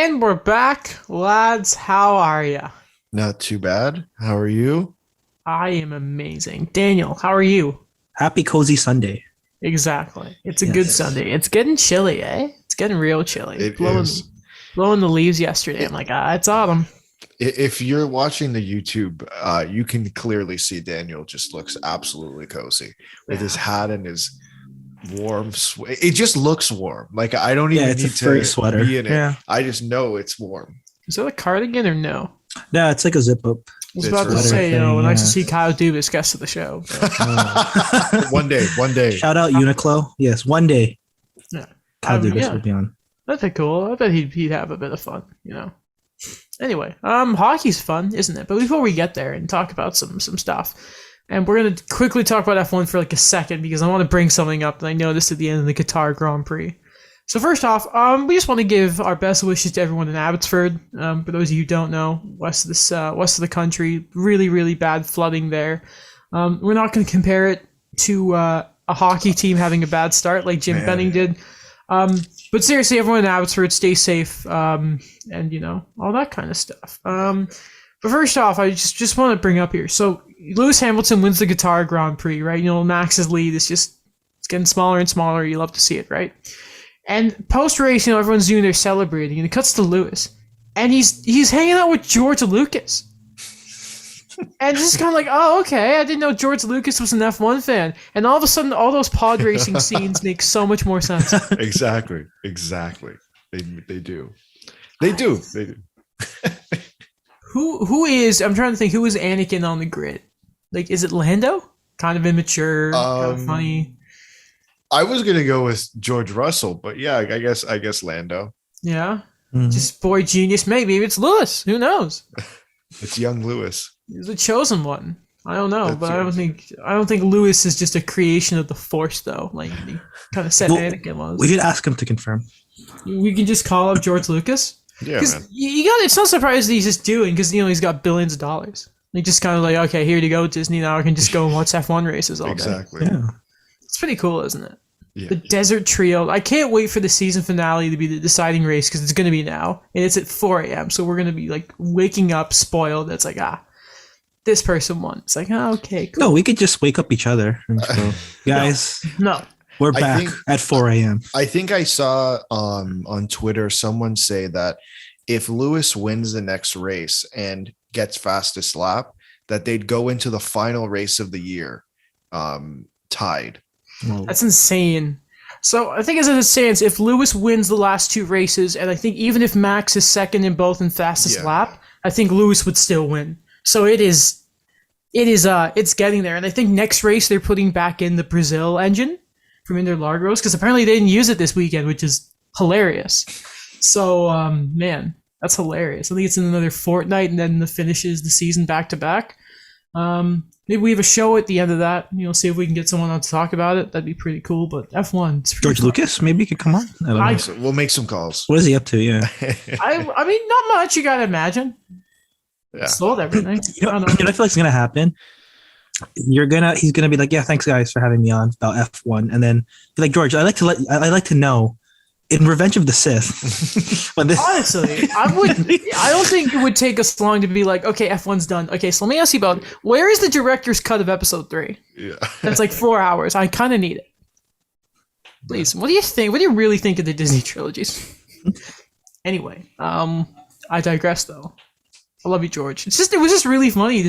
And we're back, lads. How are ya? Not too bad. How are you? I am amazing. Daniel, how are you? Happy cozy Sunday. Exactly. It's a good Yes. Sunday. It's getting chilly, eh? It's getting real chilly. It Blowing is. blowing the leaves yesterday. I'm It, like, it's autumn. if you're watching the YouTube, you can clearly see Daniel just looks absolutely cozy with his hat and his warm sweat. It just looks warm. Like I don't Yeah, even it's a need furry to sweater. be in it. Yeah. I just know it's warm. Is that a cardigan or no? No, it's like a zip up. I was It's about to really- say, thing, nice to yeah. see Kyle Dubas, guest of the show. One day. Shout out Uniqlo. Yes, one day Yeah. Kyle Dubas Yeah. will be on. That'd be cool. I bet he'd have a bit of fun. Anyway, hockey's fun, isn't it? But before we get there and talk about some stuff, and we're gonna quickly talk about F1 for like a second because I want to bring something up that I noticed at the end of the Qatar Grand Prix. So first off, we just want to give our best wishes to everyone in Abbotsford. For those of you who don't know, west of the country, really really bad flooding there. We're not going to compare it to a hockey team having a bad start like Jim Man. Benning did. But seriously, everyone in Abbotsford, stay safe, and all that kind of stuff. But first off, I just want to bring up here. So Lewis Hamilton wins the Qatar Grand Prix, right? Max's lead is it's getting smaller and smaller. You love to see it, right? And post race, everyone's doing their celebrating, and it cuts to Lewis, and he's hanging out with George Lucas. And just kind of like, oh, okay, I didn't know George Lucas was an F1 fan. And all of a sudden, all those pod racing scenes make so much more sense. Exactly. They do. They do. Who is, I'm trying to think, who is Anakin on the grid? Like, is it Lando? Kind of immature, kind of funny. I was gonna go with George Russell, but yeah, I guess Lando. Yeah. Mhm. Just boy genius. Maybe it's Lewis. Who knows? It's young Lewis. He's the chosen one. I don't know, That's but right. I don't think Lewis is just a creation of the Force, though. Like he kind of said Well, Anakin was. We should ask him to confirm. We can just call up George Lucas. Yeah, Because man. you got, it's not surprising he's just doing, because he's got billions of dollars. He just kind of like, okay, here you go, Disney. Now I can just go and watch F1 races all day. Exactly. Yeah. It's pretty cool, isn't it? Yeah. The Desert Trio. I can't wait for the season finale to be the deciding race, because it's going to be now, and it's at 4 a.m. So we're going to be like waking up spoiled. It's like, this person won. It's like, okay, cool. No, we could just wake up each other. And so, guys, No. we're I back think- at 4 a.m. I think I saw on Twitter someone say that if Lewis wins the next race and gets fastest lap, that they'd go into the final race of the year tied. Well, That's insane. So I think as it stands, if Lewis wins the last two races, and I think even if Max is second in both in fastest Yeah. lap, I think Lewis would still win. So it's getting there. And I think next race they're putting back in the Brazil engine from Interlagos, because apparently they didn't use it this weekend, which is hilarious. So man, that's hilarious. I think it's in another fortnight, and then the finishes the season back to back. Maybe we have a show at the end of that. See if we can get someone on to talk about it. That'd be pretty cool. But F1, it's pretty George fun. Lucas, maybe he could come on. I don't know. So we'll make some calls. What is he up to? Yeah. I mean, not much. You gotta imagine. Yeah. Sold everything. You know, I don't you know what I feel like is gonna happen. He's gonna be like, yeah, thanks guys for having me on about F1, and then be like, George, I like to know in Revenge of the Sith when this. Honestly, I don't think it would take us long to be like, okay, F1's done. Okay, so let me ask you about where is the director's cut of episode 3? Yeah. That's like 4 hours. I kind of need it. Please, what do you think? What do you really think of the Disney trilogies? Anyway, I digress though. I love you, George. It was just really funny.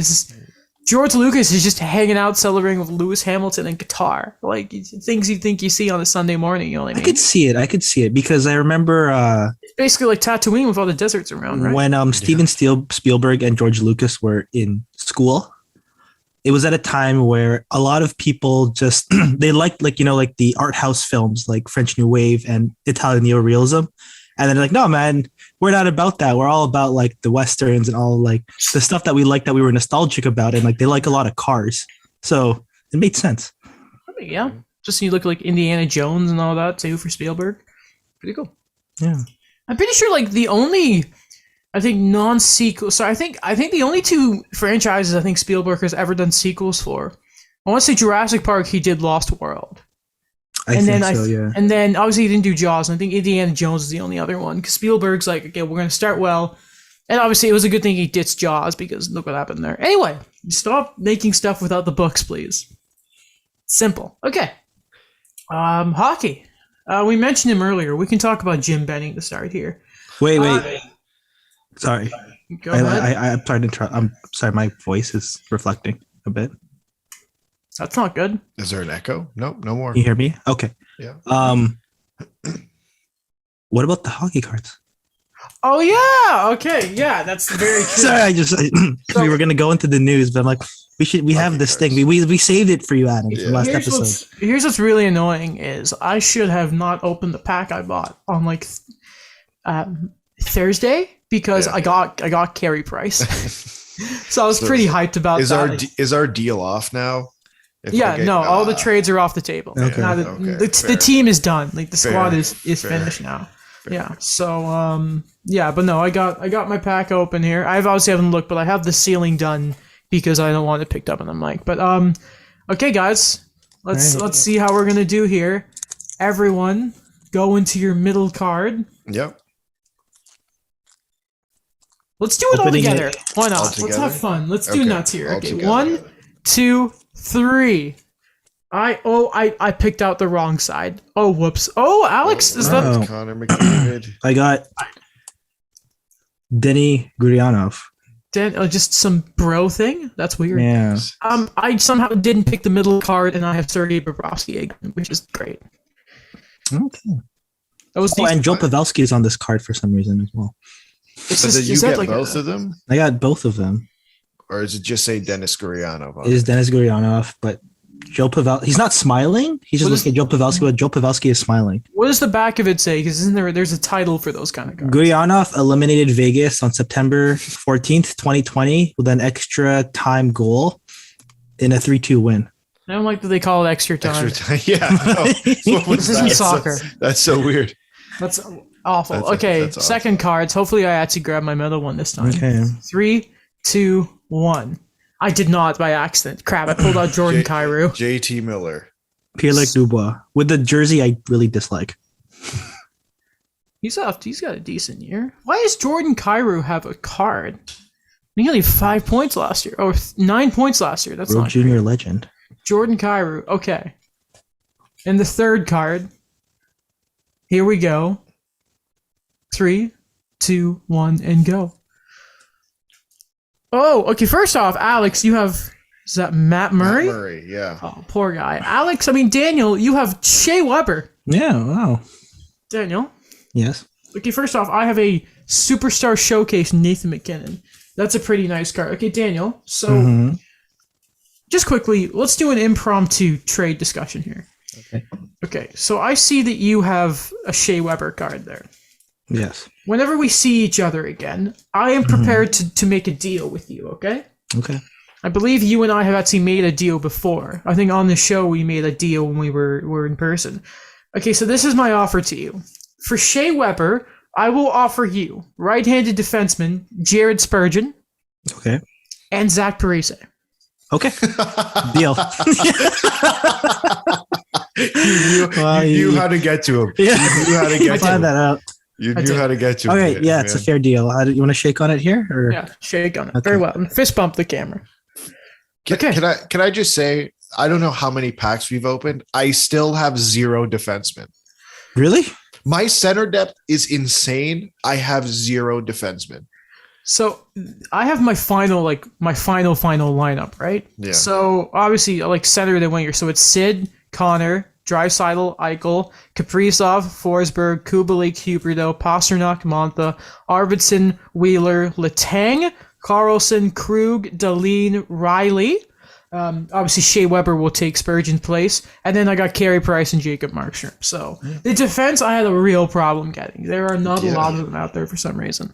George Lucas is just hanging out celebrating with Lewis Hamilton in Qatar. Like things you think you see on a Sunday morning, you know what I I mean? could see it because I remember It's basically like Tatooine with all the deserts around, right? when Steven Spielberg and George Lucas were in school. It was at a time where a lot of people just they liked like the art house films like French New Wave and Italian neorealism. And then they're like, no, man, we're not about that. We're all about like the Westerns and all like the stuff that we like that we were nostalgic about. And like they like a lot of cars. So it made sense. I mean, yeah. Just you look like Indiana Jones and all that too for Spielberg. Pretty cool. Yeah. I'm pretty sure like the only I think non-sequel. So I think the only two franchises I think Spielberg has ever done sequels for. I want to say Jurassic Park. He did Lost World. I And think then so. Yeah. and then obviously he didn't do Jaws. And I think Indiana Jones is the only other one because Spielberg's like, okay, we're gonna start well. And obviously it was a good thing he ditched Jaws because look what happened there. Anyway, stop making stuff without the books, please. Simple. Okay. Hockey. We mentioned him earlier. We can talk about Jim Benning to start here. Wait. Sorry. Go ahead. I'm sorry to interrupt. I'm sorry. My voice is reflecting a bit. That's not good. Is there an echo? Nope, no more. Can you hear me? Okay. Yeah. What about the hockey cards? Oh yeah. Okay. Yeah, that's very true. Sorry, we were gonna go into the news, but I'm like, we have this thing. We saved it for you, Adam, from last episode. Here's what's really annoying is I should have not opened the pack I bought on like Thursday because I got Carey Price. So I was pretty hyped about that. Is our deal off now? All the trades are off the table. Okay. Now the team is done. Like the squad is finished now. Fair. Yeah. So but no, I got my pack open here. I've obviously haven't looked, but I have the sealing done because I don't want it picked up on the mic. But okay, guys, let's see how we're gonna do here. Everyone, go into your middle card. Yep. Let's do it all together. Why not? Let's have fun. Let's do nuts here. Okay, 1, 2, 3. I picked out the wrong side. Oh, whoops. Oh, Alex, is that Connor McDavid? I got Denny Gurianov. Just some bro thing? That's weird. Yeah. I somehow didn't pick the middle card, and I have Sergei Bobrovsky again, which is great. Okay. That was and Joe Pavelski is on this card for some reason as well. Did you get both of them? I got both of them. Or does it just say Dennis Gurianov? It is Dennis Gurianov, but Joe Pavelski, he's not smiling. He's just looking at Joe Pavelski, but Joe Pavelski is smiling. What does the back of it say? Because isn't there's a title for those kind of cards? Gurianov eliminated Vegas on September 14th, 2020 with an extra time goal in a 3-2 win. I don't like that they call it extra time. Extra time. Yeah. No. This isn't soccer. That's so weird. That's awful. That's second cards. Hopefully I actually grab my middle one this time. Okay. 3, 2, 1. I did not by accident. Crap, I pulled out Jordan Kyrou. JT Miller. Pierre-Luc Dubois. With the jersey I really dislike. He's got a decent year. Why does Jordan Kyrou have a card? He only had 5 points last year. Or 9 points last year. That's World not Junior great. Legend. Jordan Kyrou. Okay. And the third card. Here we go. 3, 2, 1, and go. Oh, okay. First off, Alex, you have... Is that Matt Murray? Matt Murray, yeah. Oh, poor guy. Alex, Daniel, you have Shea Weber. Yeah, wow. Daniel? Yes. Okay, first off, I have a Superstar Showcase Nathan McKinnon. That's a pretty nice card. Okay, Daniel, so just quickly, let's do an impromptu trade discussion here. Okay, so I see that you have a Shea Weber card there. Yes. Whenever we see each other again, I am prepared to make a deal with you, okay? Okay. I believe you and I have actually made a deal before. I think on the show we made a deal when we were in person. Okay, so this is my offer to you. For Shea Weber, I will offer you right-handed defenseman Jared Spurgeon. Okay. And Zach Parise. Okay. Deal. You knew how to get to him. Yeah. You knew how to get to him. that out. You knew how to get to him. Okay, yeah, it's a fair deal. You want to shake on it here? Or? Yeah, shake on it. Okay. Very well. And fist bump the camera. Can I just say, I don't know how many packs we've opened. I still have 0 defensemen. Really? My center depth is insane. I have 0 defensemen. So I have my final lineup, right? Yeah. So obviously, center of the winger. So it's Sid, Connor, Draisaitl, Eichel, Kaprizov, Forsberg, Kubalik, Huberdeau, Pasternak, Monta, Arvidsson, Wheeler, Letang, Carlson, Krug, Dahlin, Riley. Obviously, Shea Weber will take Spurgeon's place. And then I got Carey Price and Jacob Markstrom. So the defense, I had a real problem getting. There are not a lot of them out there for some reason.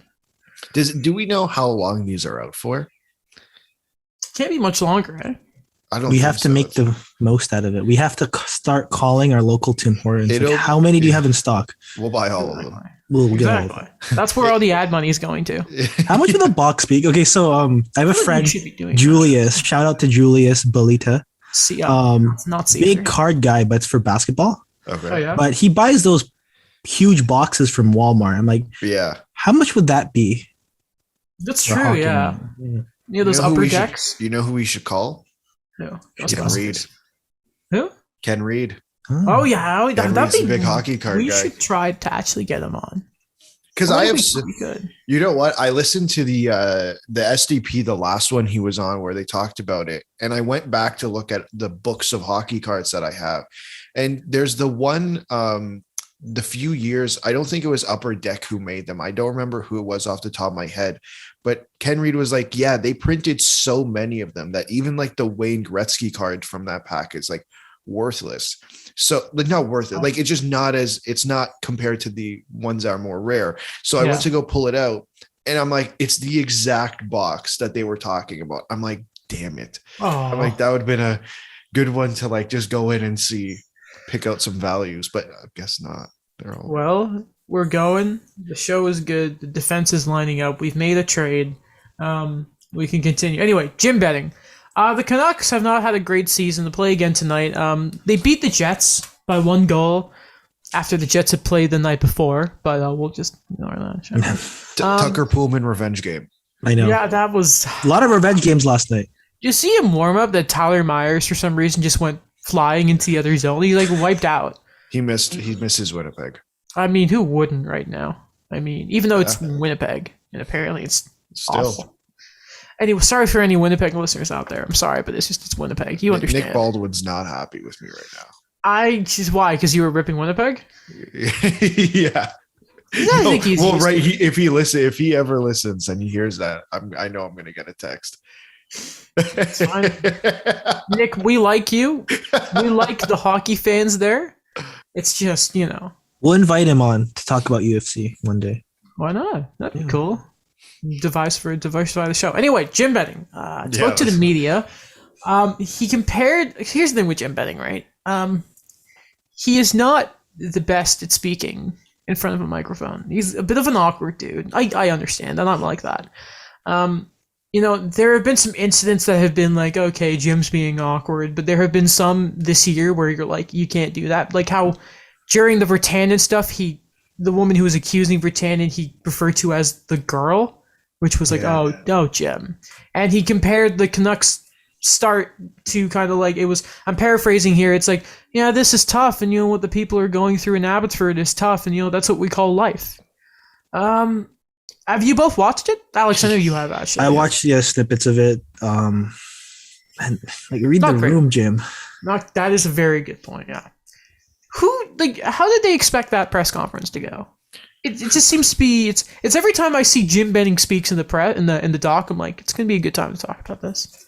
Do we know how long these are out for? Can't be much longer, eh? We have to make the most out of it. We have to start calling our local Tim Hortons. How many do you have in stock? We'll buy all of them. We'll get all of them. That's where all the ad money is going to. How much would the box be? Okay, so I have a friend, Julius. Shout out to Julius Belita. Not big card guy, but it's for basketball. Okay. Oh yeah. but he buys those huge boxes from Walmart. I'm like, Yeah. how much would that be? That's for true. hockey? Yeah. You know those upper decks. You know who we should call? No. Ken Reed. Who? Ken Reed. Oh yeah. Ken That'd Reed's be a big hockey card We guy. should try to actually get him on. Because I have, good. you know what? I listened to the SDP, the last one he was on, where they talked about it, and I went back to look at the books of hockey cards that I have, and there's the one, the few years. I don't think it was Upper Deck who made them. I don't remember who it was off the top of my head, but Ken Reed was like, yeah, they printed so many of them that even like the Wayne Gretzky card from that pack is like worthless. So like not worth it. Like it's not compared to the ones that are more rare. So I went to go pull it out and I'm like, it's the exact box that they were talking about. I'm like, damn it. I'm like, that would have been a good one to like just go in and pick out some values, but I guess not. Well, we're going. The show is good. The defense is lining up. We've made a trade. We can continue. Anyway, gym betting. The Canucks have not had a great season. To play again tonight. They beat the Jets by 1 goal after the Jets had played the night before, but we'll just ignore that. Tucker Pullman revenge game. I know. Yeah, that was a lot of revenge games last night. You see him warm up that Tyler Myers for some reason just went flying into the other zone. He like wiped out. He misses Winnipeg. I mean, who wouldn't right now? I mean, even though it's Winnipeg and apparently it's still awful. Anyway, sorry for any Winnipeg listeners out there. I'm sorry, but it's Winnipeg. You understand. Nick Baldwin's not happy with me right now. Why? Because you were ripping Winnipeg? Yeah. If he ever listens and he hears that, I know I'm gonna get a text. It's fine. Nick, we like you. We like the hockey fans there. It's just, We'll invite him on to talk about UFC one day. Why not? That'd be cool. Diversify the show. Anyway, gym betting. Spoke to the media. He compared. Here's the thing with gym betting, right? He is not the best at speaking in front of a microphone. He's a bit of an awkward dude. I understand. I'm not like that. There have been some incidents that have been like, okay, Jim's being awkward, but there have been some this year where you're like, you can't do that. Like how during the Virtanen stuff, the woman who was accusing Virtanen, he referred to as the girl, which was like, oh, no, Jim. And he compared the Canucks start to kind of like, I'm paraphrasing here. It's like, yeah, this is tough. And what the people are going through in Abbotsford is tough. And that's what we call life. Have you both watched it? Alex, I know you have actually. I watched snippets of it. And like read the room, Jim. That is a very good point. Yeah. How did they expect that press conference to go? It just seems to be it's every time I see Jim Benning speaks in the doc, I'm like, it's gonna be a good time to talk about this.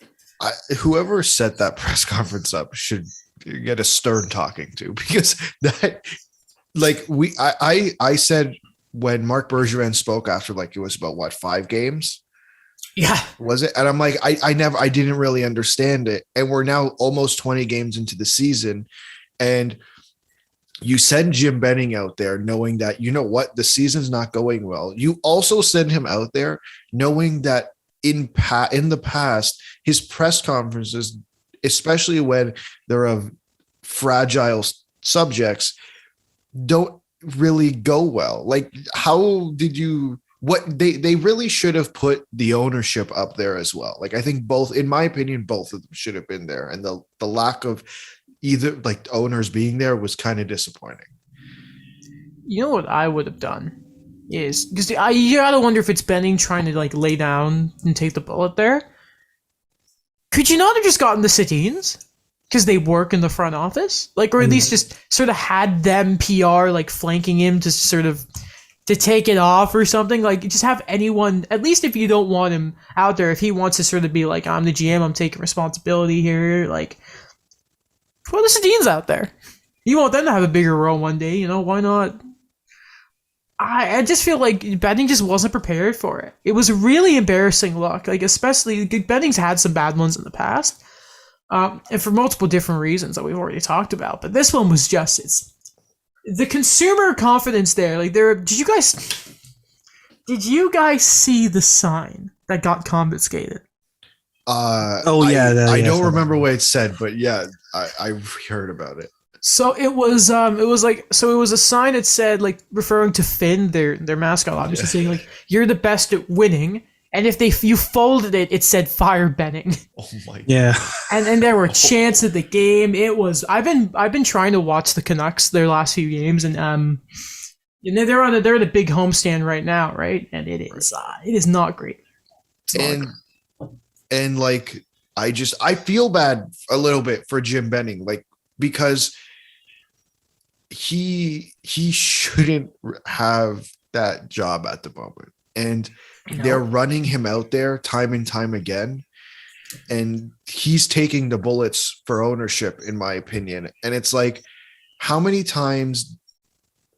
Whoever set that press conference up should get a stern talking to, because that I said when Marc Bergevin spoke after it was about 5 games. Yeah. Was it? And I'm like, I didn't really understand it. And we're now almost 20 games into the season. And you send Jim Benning out there knowing that, the season's not going well. You also send him out there knowing that in the past, his press conferences, especially when they're of fragile subjects, don't really go well. Like, how did you? They really should have put the ownership up there as well. Like, I think in my opinion, both of them should have been there, and the lack of either owners being there was kind of disappointing. You know what I would have done is, because you gotta wonder if it's Benning trying to lay down and take the bullet there. Could you not have just gotten the sit-ins because they work in the front office, or at least just sort of had them PR flanking him to sort of to take it off or something? Just have anyone, at least if you don't want him out there, if he wants to sort of be like, I'm the GM, I'm taking responsibility here, put the Sedins out there. You want them to have a bigger role one day, why not? I just feel like Benning just wasn't prepared for it. It was a really embarrassing look, especially Benning's had some bad ones in the past, and for multiple different reasons that we've already talked about. But this one was just, the consumer confidence there. Did you guys see the sign that got confiscated? I don't remember what it said, but yeah, I heard about it. So it was a sign that said, like, referring to Finn, their mascot, obviously, saying like, you're the best at winning, and if you folded it, it said fire Benning. Oh my. Yeah. And there were chants at the game. It was I've been trying to watch the Canucks their last few games, and they're on the big homestand right now, right? And it is not great. And like I feel bad a little bit for Jim Benning, like, because he shouldn't have that job at the moment, and they're running him out there time and time again, and he's taking the bullets for ownership, in my opinion. And it's like, how many times?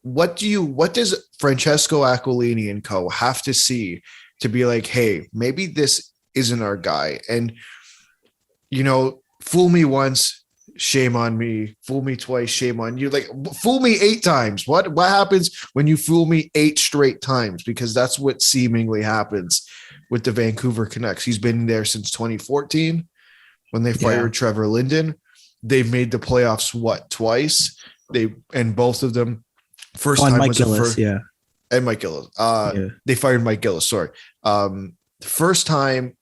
What does Francesco Aquilini and co have to see to be like, hey, maybe this isn't our guy? And fool me once, shame on me. Fool me twice, shame on you. Like, fool me 8 times. What happens when you fool me 8 straight times? Because that's what seemingly happens with the Vancouver Canucks. He's been there since 2014 when they fired Trevor Linden. They've made the playoffs twice. And both of them, first time Mike was Gillis, and Mike Gillis. They fired Mike Gillis. Sorry. The first time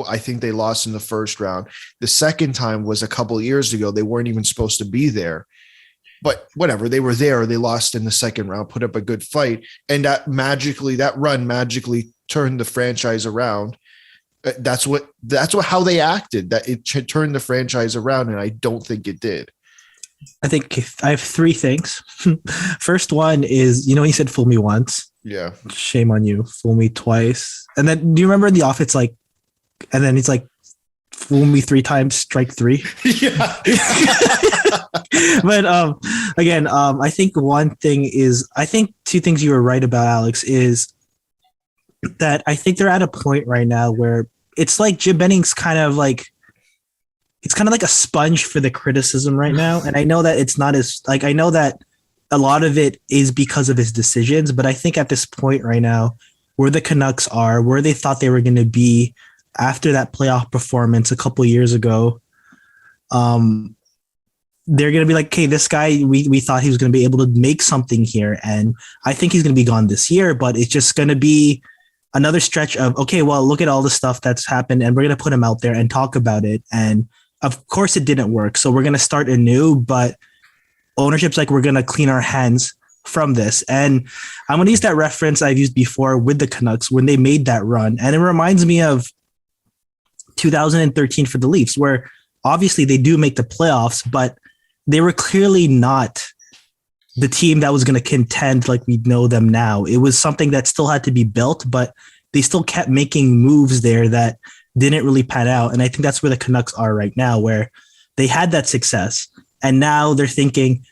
I think they lost in the first round. The second time was a couple of years ago. They weren't even supposed to be there, but whatever. They were there. They lost in the second round, put up a good fight, and that run magically turned the franchise around. That's how they acted. That it turned the franchise around, and I don't think it did. I think I have 3 things. First one is, he said, fool me once. Yeah. Shame on you. Fool me twice. And then, do you remember in the office, like, and then he's like, fool me 3 times, strike 3. Yeah. But again, I think one thing is, I think 2 things you were right about, Alex, is that I think they're at a point right now where it's like Jim Benning's kind of like a sponge for the criticism right now. And I know that it's not as, like, I know that a lot of it is because of his decisions, but I think at this point right now, where the Canucks are, where they thought they were going to be after that playoff performance a couple years ago, they're going to be like, okay, this guy, we thought he was going to be able to make something here. And I think he's going to be gone this year, but it's just going to be another stretch of, okay, well, look at all the stuff that's happened, and we're going to put him out there and talk about it. And of course it didn't work. So we're going to start anew, but ownership's like, we're going to clean our hands from this. And I'm going to use that reference I've used before with the Canucks when they made that run. And it reminds me of 2013 for the Leafs, where obviously they do make the playoffs, but they were clearly not the team that was going to contend like we know them now. It was something that still had to be built, but they still kept making moves there that didn't really pan out. And I think that's where the Canucks are right now, where they had that success and now they're thinking,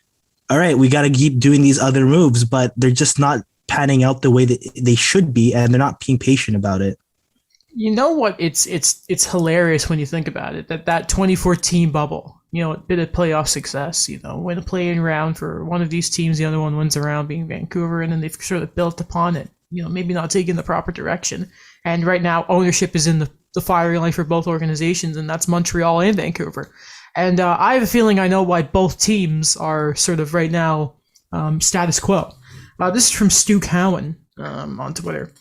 all right, we got to keep doing these other moves, but they're just not panning out the way that they should be, and they're not being patient about it. You know what? It's hilarious when you think about it, that 2014 bubble, a bit of playoff success, win a play-in round for one of these teams, the other one wins a round being Vancouver, and then they've sort of built upon it, maybe not taking the proper direction. And right now ownership is in the firing line for both organizations, and that's Montreal and Vancouver. And I have a feeling I know why both teams are sort of right now status quo. This is from Stu Cowan on Twitter.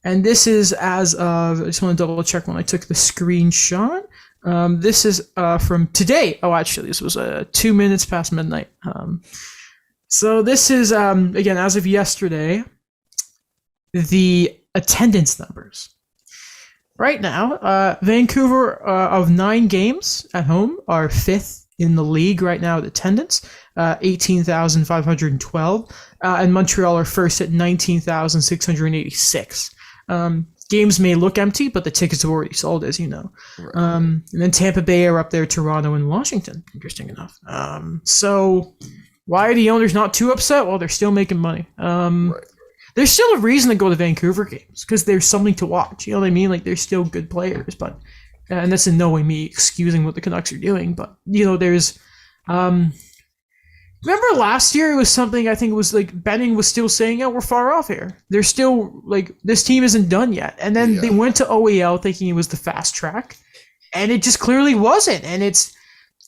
And this is as of, I just want to double check when I took the screenshot. This is from today. Oh, actually, this was 2 minutes past midnight. So this is, again, as of yesterday, the attendance numbers. Right now, Vancouver of 9 games at home are 5th in the league right now at attendance, 18,512. And Montreal are first at 19,686. Games may look empty, but the tickets have already sold, as you know. Right. And then Tampa Bay are up there, Toronto and Washington, interesting enough. So why are the owners not too upset? Well, they're still making money. Right. There's still a reason to go to Vancouver games because there's something to watch. You know what I mean? Like, they're still good players, but and that's in no way me excusing what the Canucks are doing. But there's remember last year it was something I think it was like Benning was still saying, "Oh, we're far off here. They're still like this team isn't done yet." And then they went to OEL thinking it was the fast track, and it just clearly wasn't. And it's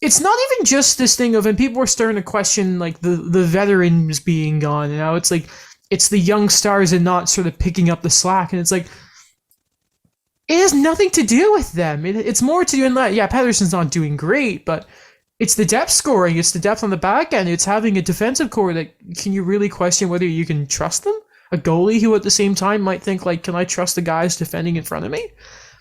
it's not even just this thing of, and people were starting to question like the veterans being gone, and now it's like it's the young stars and not sort of picking up the slack, and it's like it has nothing to do with them. It's more to do in that, yeah, Pedersen's not doing great, but it's the depth scoring, it's the depth on the back end, it's having a defensive core that can you really question whether you can trust them? A goalie who at the same time might think like, can I trust the guys defending in front of me?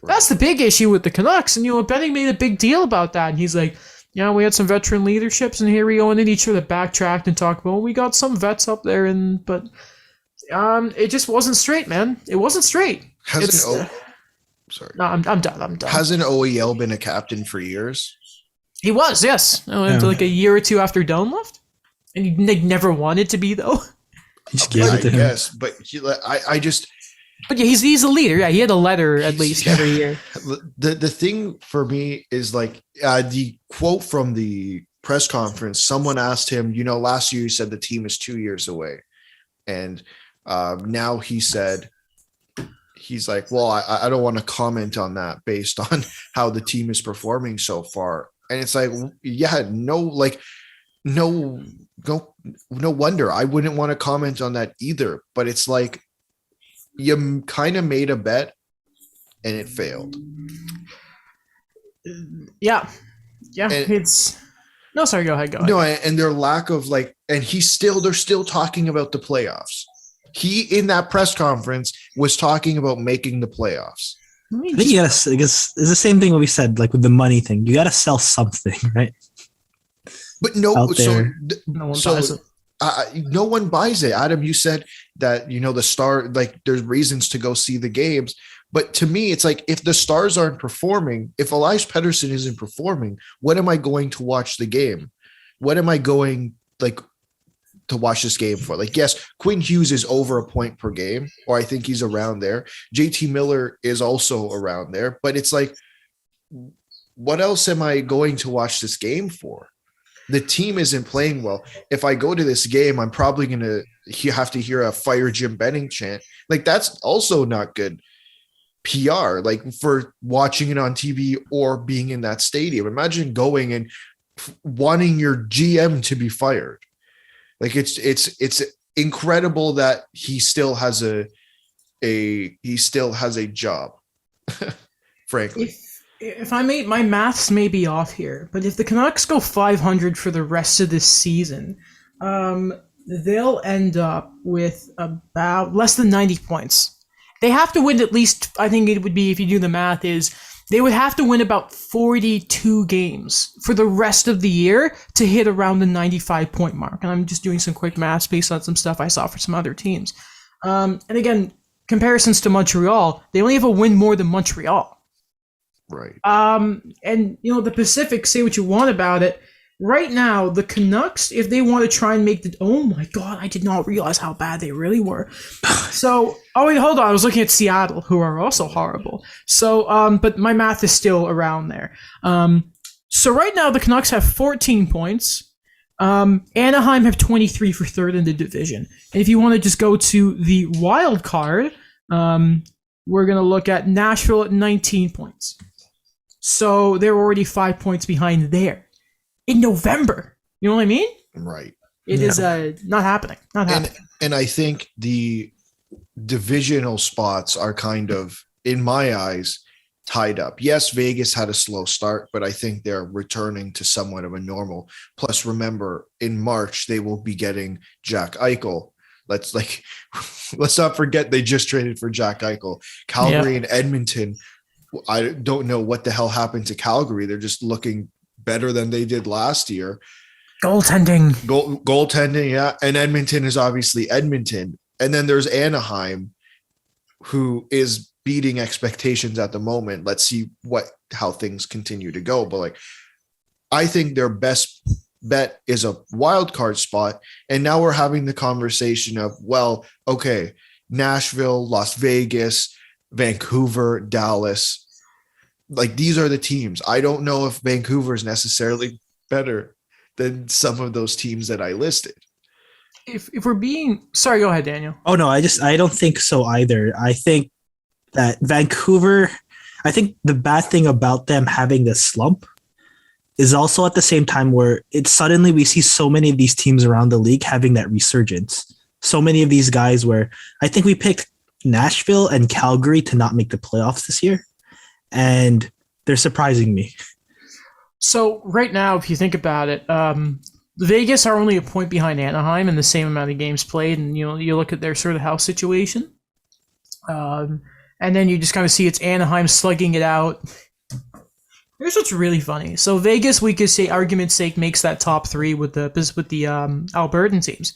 That's the big issue with the Canucks, and Benning made a big deal about that, and he's like, yeah, we had some veteran leaderships, and here we go, and then he sort of backtracked and talked about, well, we got some vets up there, but it just wasn't straight, man. It wasn't straight. Sorry. No, I'm done. Hasn't OEL been a captain for years? He was, yes. Like a year or two after Doan left, and he never wanted to be though. He just gave it to him. Yes, but I just. But yeah, he's a leader. Yeah, he had a letter at least every year. The thing for me is like the quote from the press conference. Someone asked him, last year you said the team is 2 years away, and now he's like, well, I don't want to comment on that based on how the team is performing so far. And it's like, yeah, no wonder. I wouldn't want to comment on that either. But it's like you kind of made a bet and it failed. Yeah. And, no, sorry, go ahead. No, and their lack of and they're still talking about the playoffs. He, in that press conference, was talking about making the playoffs. I think you gotta, it's the same thing what we said, like with the money thing. You gotta sell something, right? But no one buys it. No one buys it. Adam, you said that, the star, there's reasons to go see the games. But to me, it's like, if the stars aren't performing, if Elias Pettersson isn't performing, what am I going to watch the game? What am I going, to watch this game for? Yes, Quinn Hughes is over a point per game, or I think he's around there. JT Miller is also around there, but it's like, what else am I going to watch this game for? The team isn't playing well. If I go to this game, I'm probably going to have to hear a fire Jim Benning chant. That's also not good PR, for watching it on TV or being in that stadium. Imagine going and wanting your GM to be fired. It's incredible that he still has a job, frankly. If my maths may be off here, but if the Canucks go 500 for the rest of this season, they'll end up with about less than 90 points. They have to win at least, I think it would be, if you do the math, is they would have to win about 42 games for the rest of the year to hit around the 95-point mark. And I'm just doing some quick maths based on some stuff I saw for some other teams. And again, comparisons to Montreal, they only have a win more than Montreal. Right. And the Pacific, say what you want about it. Right now, the Canucks, if they want to try and make oh my God, I did not realize how bad they really were. So, wait, hold on. I was looking at Seattle, who are also horrible. So, but my math is still around there. So right now, the Canucks have 14 points. Anaheim have 23 for third in the division. And if you want to just go to the wild card, we're going to look at Nashville at 19 points. So they're already 5 points behind there. In November. You know what I mean? Right. It is not happening. Not happening. And I think the divisional spots are kind of, in my eyes, tied up. Yes, Vegas had a slow start, but I think they're returning to somewhat of a normal. Plus, remember, in March, they will be getting Jack Eichel. Let's not forget they just traded for Jack Eichel. Calgary and Edmonton, I don't know what the hell happened to Calgary. They're just looking better than they did last year. Goaltending, yeah. And Edmonton is obviously Edmonton. And then there's Anaheim, who is beating expectations at the moment. Let's see how things continue to go. But I think their best bet is a wild card spot. And now we're having the conversation of, well, okay, Nashville, Las Vegas, Vancouver, Dallas. These are the teams. I don't know if Vancouver is necessarily better than some of those teams that I listed. If we're being sorry, go ahead, Daniel. Oh no, I don't think so either. I think that Vancouver, I think the bad thing about them having this slump is also at the same time where it's suddenly we see so many of these teams around the league having that resurgence. So many of these guys where I think we picked Nashville and Calgary to not make the playoffs this year. And they're surprising me. So right now, if you think about it, Vegas are only a point behind Anaheim in the same amount of games played, and you look at their sort of house situation, and then you just kind of see it's Anaheim slugging it out. Here's what's really funny. So Vegas, we could say, argument's sake, makes that top three with the Albertan teams.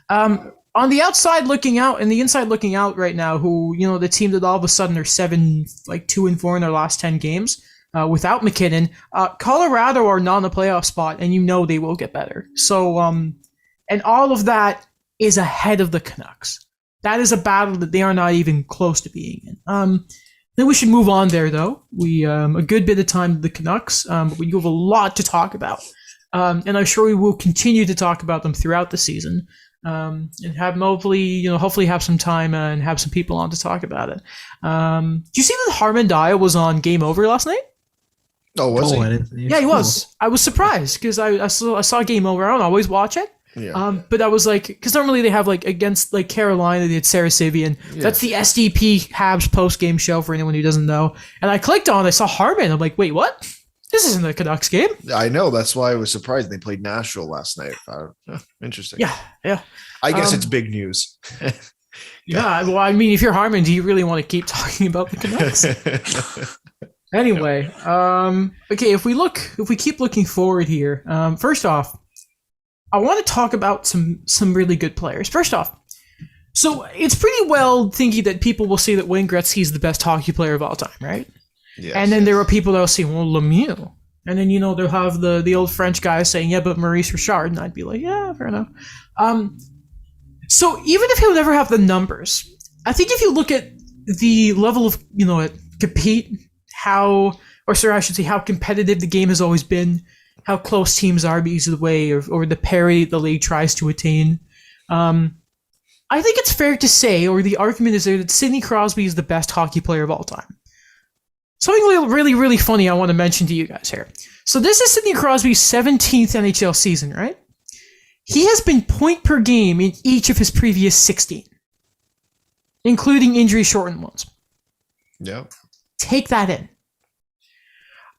On the outside looking out and the inside looking out right now, who the team that all of a sudden are 2-4 in their last 10 games. Without McKinnon, Colorado are not in the playoff spot, and they will get better. So, and all of that is ahead of the Canucks. That is a battle that they are not even close to being in. Then we should move on there, though. We a good bit of time to the Canucks, but we have a lot to talk about, and I'm sure we will continue to talk about them throughout the season, and have hopefully have some time and have some people on to talk about it. Do you see that Harman Daya was on Game Over last night? Oh, was he? Yeah, he was. I was surprised because I saw Game Over. I don't always watch it. Yeah. But I was like, because normally they have against Carolina, they had Sarah Sivian. Yeah. That's the SDP Habs post game show for anyone who doesn't know. And I clicked on it, I saw Harman. I'm like, wait, what? This isn't the Canucks game. I know. That's why I was surprised. They played Nashville last night. Interesting. Yeah. I guess it's big news. Yeah. Well, I mean, if you're Harman, do you really want to keep talking about the Canucks? Anyway, okay. If we keep looking forward here, first off, I want to talk about some really good players. First off, so it's pretty well thinking that people will say that Wayne Gretzky is the best hockey player of all time, right? Yes, and then there are people that will say, well, Lemieux. And then, they'll have the old French guy saying, yeah, but Maurice Richard. And I'd be like, yeah, fair enough. So even if he'll never have the numbers, I think if you look at the level of, compete, how competitive the game has always been, how close teams are because of the way or the parity the league tries to attain. I think it's fair to say, or the argument is there, that Sidney Crosby is the best hockey player of all time. Something really, really funny I want to mention to you guys here. So this is Sidney Crosby's 17th NHL season, right? He has been point per game in each of his previous 16, including injury-shortened ones. Yep. Take that in.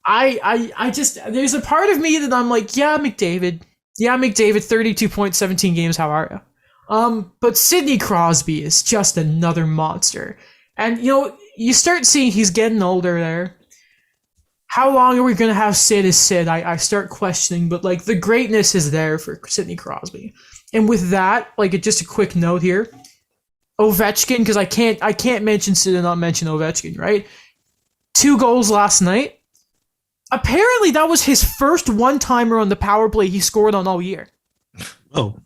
I just, there's a part of me that I'm like, yeah, McDavid, 32 points, 17 games, how are you? But Sidney Crosby is just another monster. And, you start seeing he's getting older there. How long are we going to have Sid as Sid? I start questioning, but, the greatness is there for Sidney Crosby. And with that, just a quick note here, Ovechkin, because I can't mention Sid and not mention Ovechkin, right? 2 goals last night. Apparently, that was his first one-timer on the power play he scored on all year. Oh.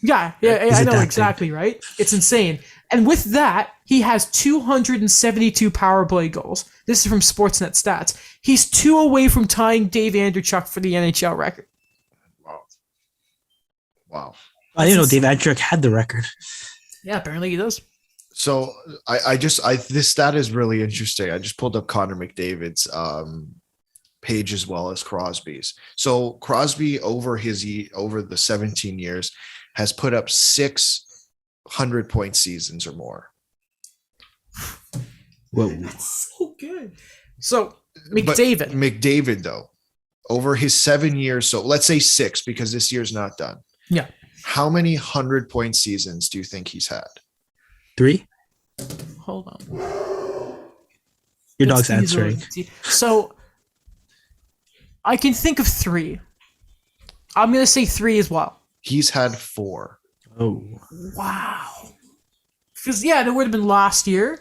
Yeah, I know exactly, right? It's insane. And with that, he has 272 power play goals. This is from Sportsnet Stats. He's 2 away from tying Dave Andreychuk for the NHL record. Wow. I didn't know Dave Andreychuk had the record. Yeah, apparently he does. So this stat is really interesting. I just pulled up Connor McDavid's page as well as Crosby's. So Crosby over the 17 years has put up 600 point seasons or more. Whoa, that's so good. So McDavid though, over his 7 years, so let's say 6 because this year's not done. Yeah. How many 100-point seasons do you think he's had? 3. Hold on. Your dog's answering. So I can think of 3. I'm going to say 3 as well. He's had 4. Oh. Wow. Because, yeah, that would have been last year.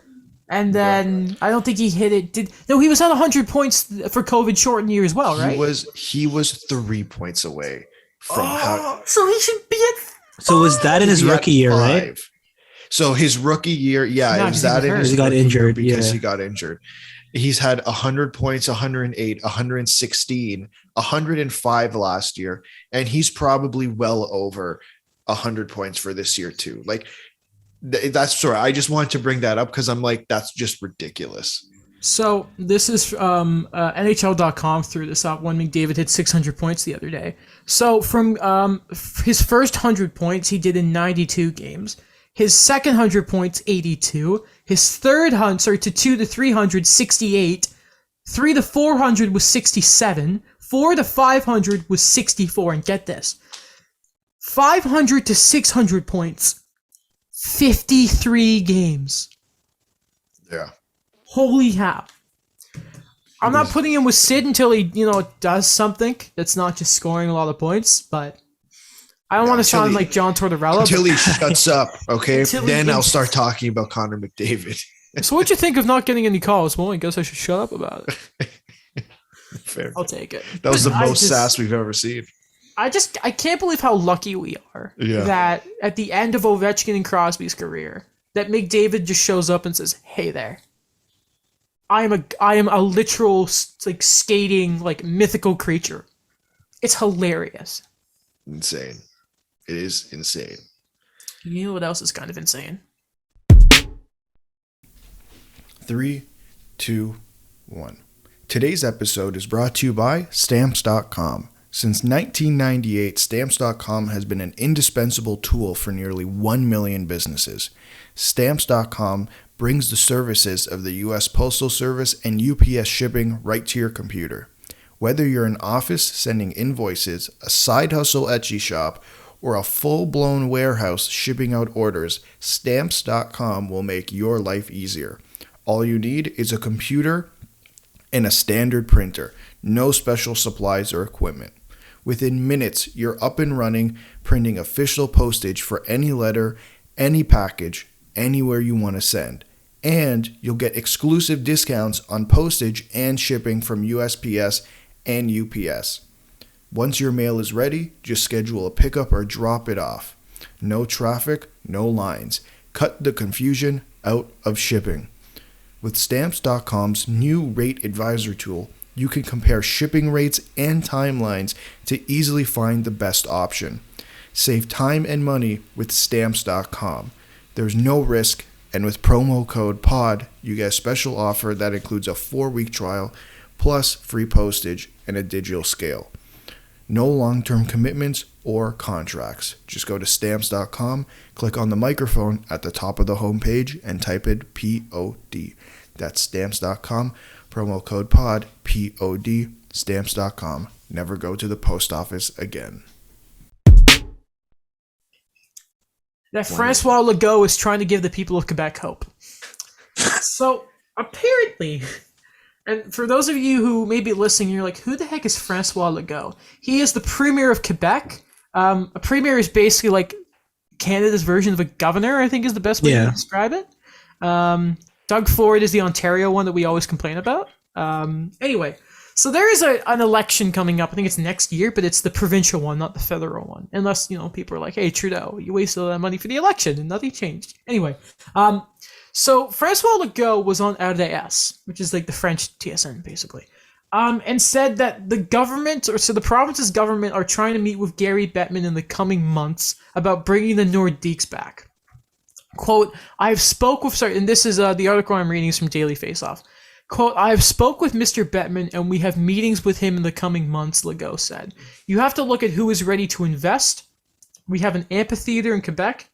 And then I don't think he hit it. No, he was at 100 points for COVID shortened year as well, right? He was 3 points away from so he should be at 5. So was that in his rookie year, right? So his rookie year, it was that in his he got injured because he got injured. He's had 100 points, 108, 116, 105 last year, and he's probably well over 100 points for this year too. That's sorry. I just wanted to bring that up because I'm like, that's just ridiculous. So this is NHL.com threw this up when McDavid hit 600 points the other day. So from his first 100 points, he did in 92 games. His second 100 points, 82. His third 100, to 2 to 300, 68. 3 to 400 was 67. 4 to 500 was 64. And get this, 500 to 600 points, 53 games. Yeah. Holy cow. I'm not putting him with Sid until he, does something that's not just scoring a lot of points, but I don't want to sound like John Tortorella. Until he shuts up, okay? Until Then I'll start talking about Connor McDavid. So what'd you think of not getting any calls? Well, I guess I should shut up about it. Fair. I'll take it. That was the most sass we've ever seen. I can't believe how lucky we are that at the end of Ovechkin and Crosby's career, that McDavid just shows up and says, "Hey there. I am a literal skating mythical creature." It's hilarious. Insane. It is insane. You know what else is kind of insane? 3, 2, 1. Today's episode is brought to you by Stamps.com. Since 1998, Stamps.com has been an indispensable tool for nearly 1 million businesses. Stamps.com brings the services of the U.S. Postal Service and UPS shipping right to your computer. Whether you're an office sending invoices, a side hustle Etsy shop, or a full-blown warehouse shipping out orders, Stamps.com will make your life easier. All you need is a computer and a standard printer. No special supplies or equipment. Within minutes, you're up and running, printing official postage for any letter, any package, anywhere you want to send. And you'll get exclusive discounts on postage and shipping from USPS and UPS. Once your mail is ready, just schedule a pickup or drop it off. No traffic, no lines. Cut the confusion out of shipping. With Stamps.com's new Rate Advisor tool, you can compare shipping rates and timelines to easily find the best option. Save time and money with Stamps.com. There's no risk, and with promo code POD, you get a special offer that includes a 4-week trial, plus free postage and a digital scale. No long-term commitments or contracts. Just go to Stamps.com, click on the microphone at the top of the homepage, and type in POD. That's Stamps.com, promo code POD, POD, Stamps.com. Never go to the post office again. That Francois Legault is trying to give the people of Quebec hope. So, apparently, and for those of you who may be listening, you're like, who the heck is Francois Legault? He is the premier of Quebec. A premier is basically like Canada's version of a governor, I think is the best way to describe it. Doug Ford is the Ontario one that we always complain about. Anyway, so there is an election coming up. I think it's next year, but it's the provincial one, not the federal one. Unless, people are like, hey, Trudeau, you wasted all that money for the election and nothing changed. Anyway, so Francois Legault was on RDS, which is like the French TSN, basically, and said that the province's government are trying to meet with Gary Bettman in the coming months about bringing the Nordiques back. Quote, and this is the article I'm reading is from Daily Faceoff. Quote, I have spoke with Mr. Bettman and we have meetings with him in the coming months, Legault said. You have to look at who is ready to invest. We have an amphitheater in Quebec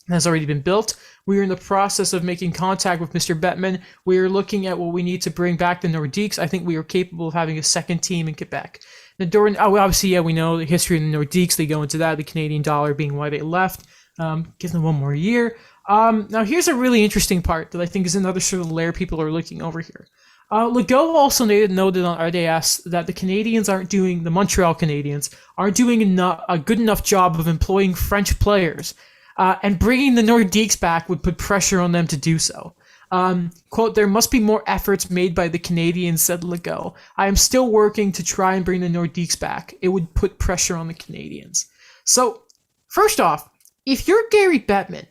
that has already been built. We are in the process of making contact with Mr. Bettman. We are looking at what we need to bring back the Nordiques. I think we are capable of having a second team in Quebec. Obviously, we know the history of the Nordiques. They go into that, the Canadian dollar being why they left. Give them one more year. Now, here's a really interesting part that I think is another sort of layer people are looking over here. Legault also noted on RDS that the Montreal Canadiens aren't doing a good enough job of employing French players, and bringing the Nordiques back would put pressure on them to do so. Quote, there must be more efforts made by the Canadiens, said Legault. I am still working to try and bring the Nordiques back. It would put pressure on the Canadiens. So, first off, if you're Gary Bettman,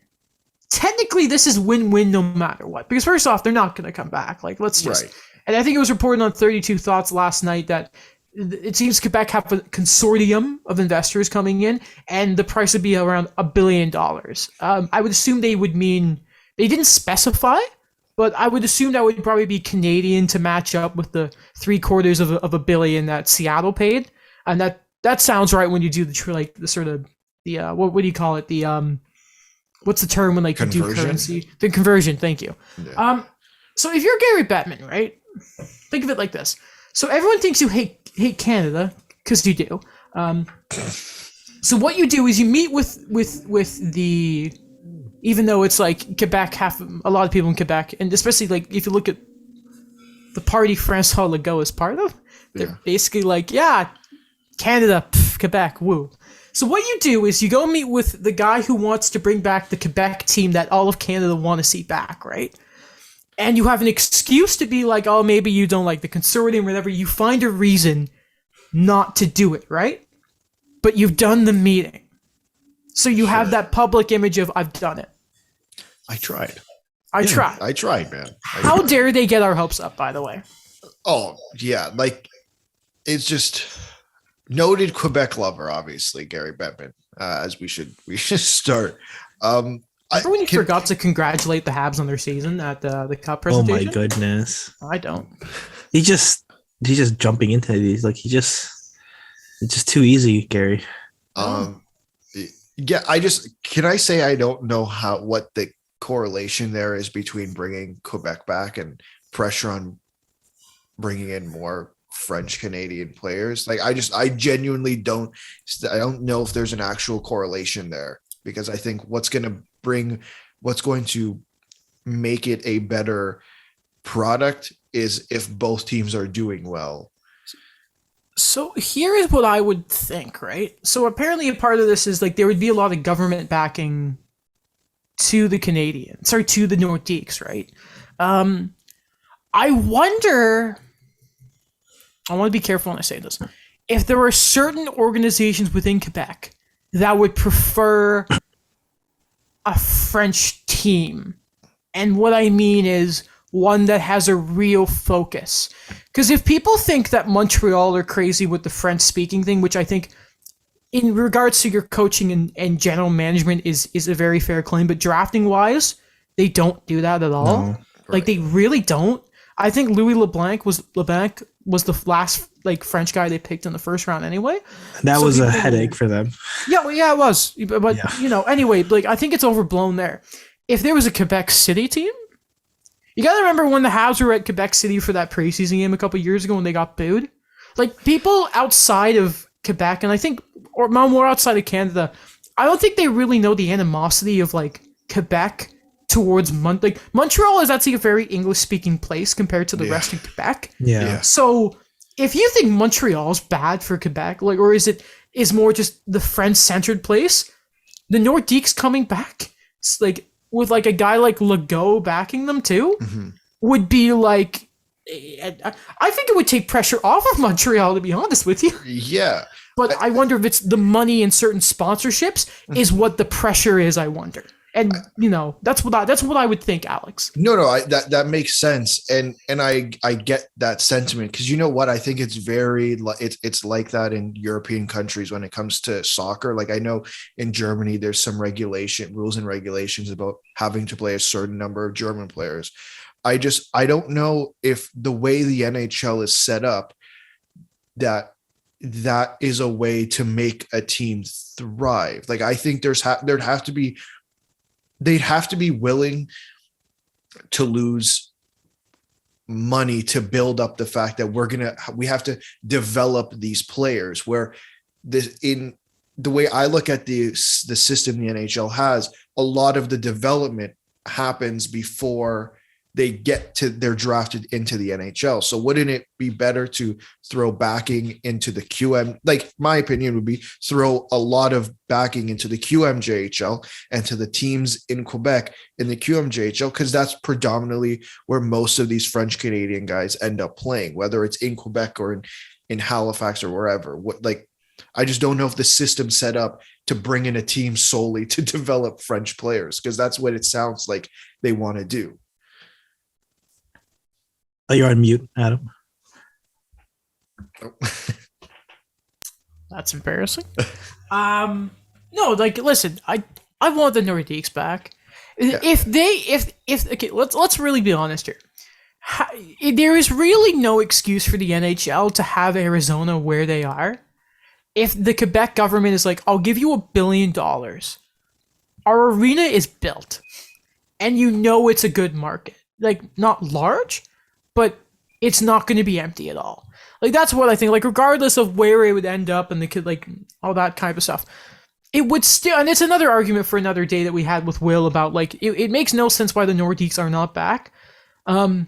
technically this is win-win no matter what. Because first off, they're not going to come back. Right. And I think it was reported on 32 Thoughts last night that it seems Quebec have a consortium of investors coming in, and the price would be around $1 billion. I would assume they would mean, they didn't specify, but I would assume that would probably be Canadian to match up with the $750 million that Seattle paid, and that sounds right when you do what do you call it, what's the term when like you do Conversion? currency, the conversion. Thank you. Yeah. So if you're Gary Bettman, right? Think of it like this. So everyone thinks you hate Canada because you do. So what you do is you meet with the, even though it's like Quebec, a lot of people in Quebec, and especially like if you look at the party Francois Legault is part of, they're basically like, yeah, Canada, Quebec, woo. So what you do is you go meet with the guy who wants to bring back the Quebec team that all of Canada want to see back, right? And you have an excuse to be like, oh, maybe you don't like the consortium, whatever. You find a reason not to do it, right? But you've done the meeting. So you have that public image of, I've done it. I tried. I tried. I tried, man. How dare they get our hopes up, by the way? Oh, yeah. Like, it's just noted Quebec lover, obviously, Gary Bettman, as we should start. Remember when you forgot to congratulate the Habs on their season at the Cup Oh presentation? my goodness. I don't. He's just jumping into these. Like it's just too easy, Gary. Yeah, can I say I don't know what the correlation there is between bringing Quebec back and pressure on bringing in more French Canadian players. Like I genuinely don't know if there's an actual correlation there, because I think what's going to make it a better product is if both teams are doing well. So here is what I would think, right? So apparently a part of this is like there would be a lot of government backing to the to the Nordiques, right? I wonder, I want to be careful when I say this, if there are certain organizations within Quebec that would prefer a French team. And what I mean is one that has a real focus. Because if people think that Montreal are crazy with the French speaking thing, which I think in regards to your coaching and general management is a very fair claim, but drafting wise, they don't do that at all. No. Like they really don't. I think Louis LeBlanc was the last like French guy they picked in the first round anyway. That was a headache for them. Yeah, well, yeah, it was. But anyway, like I think it's overblown there. If there was a Quebec City team, you gotta remember when the Habs were at Quebec City for that preseason game a couple years ago when they got booed. Like people outside of Quebec, and I think or more outside of Canada, I don't think they really know the animosity of like Quebec towards Montreal is actually a very English-speaking place compared to the rest of Quebec. Yeah. So if you think Montreal's bad for Quebec, like, or is more just the French-centered place, the Nordiques coming back, it's like with like a guy like Legault backing them too, would be like, I think it would take pressure off of Montreal, to be honest with you. Yeah. But I wonder if it's the money in certain sponsorships is what the pressure is. I wonder. And that's what I would think, Alex. No, that makes sense, and I get that sentiment, because you know what, I think it's it's like that in European countries when it comes to soccer. Like I know in Germany there's some rules and regulations about having to play a certain number of German players. I don't know if the way the NHL is set up that is a way to make a team thrive. Like I think they'd have to be willing to lose money to build up the fact that we have to develop these players, where in the way I look at the system the NHL has, a lot of the development happens before they're drafted into the NHL. So wouldn't it be better to throw backing into the QM? Like my opinion would be throw a lot of backing into the QMJHL and to the teams in Quebec in the QMJHL, because that's predominantly where most of these French Canadian guys end up playing, whether it's in Quebec or in Halifax or wherever. I just don't know if the system's set up to bring in a team solely to develop French players, because that's what it sounds like they want to do. Oh, you're on mute, Adam. That's embarrassing. No, like listen, I want the Nordiques back. If okay, let's really be honest here. There is really no excuse for the NHL to have Arizona where they are. If the Quebec government is like, I'll give you $1 billion, our arena is built, and you know it's a good market. Like, not large, but it's not going to be empty at all. Like, that's what I think. Like, regardless of where it would end up and like all that kind of stuff, it would still. And it's another argument for another day that we had with Will about like it makes no sense why the Nordiques are not back. And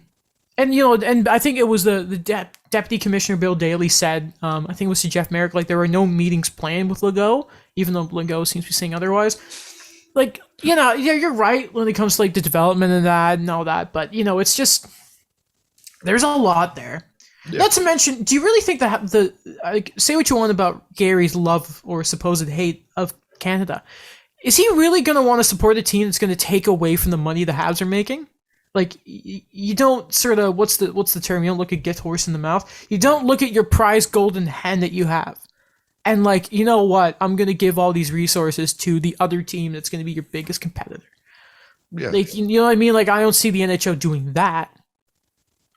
and I think it was the Deputy Commissioner Bill Daly said, I think it was to Jeff Merrick, like there were no meetings planned with Legault, even though Legault seems to be saying otherwise. Like, yeah, you're right when it comes to like the development and that and all that, but it's just there's a lot there. Yeah. Not to mention, do you really think that say what you want about Gary's love or supposed hate of Canada, is he really going to want to support a team that's going to take away from the money the Habs are making? Like, you don't sort of, what's the term? You don't look a gift horse in the mouth. You don't look at your prized golden hen that you have. And like, you know what? I'm going to give all these resources to the other team that's going to be your biggest competitor. Yeah. Like, you know what I mean? Like, I don't see the NHL doing that.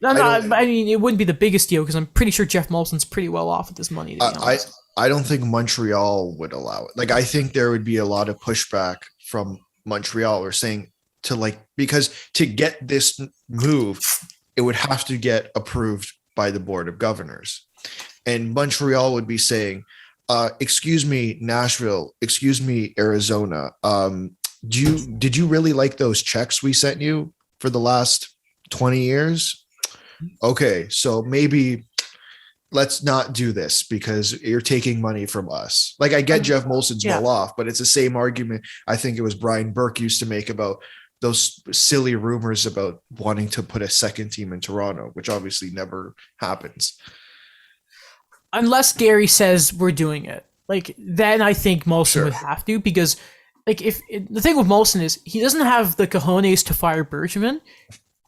I mean, it wouldn't be the biggest deal because I'm pretty sure Jeff Molson's pretty well off with this money. I don't think Montreal would allow it. Like, I think there would be a lot of pushback from Montreal or saying, because to get this move, it would have to get approved by the Board of Governors. And Montreal would be saying, excuse me, Nashville, excuse me, Arizona. Did you really like those checks we sent you for the last 20 years? Okay, so maybe let's not do this because you're taking money from us. Like, I get Jeff Molson's well off, but it's the same argument I think it was Brian Burke used to make about those silly rumors about wanting to put a second team in Toronto, which obviously never happens. Unless Gary says we're doing it. Like, then I think Molson would have to, because like the thing with Molson is he doesn't have the cojones to fire Bergevin.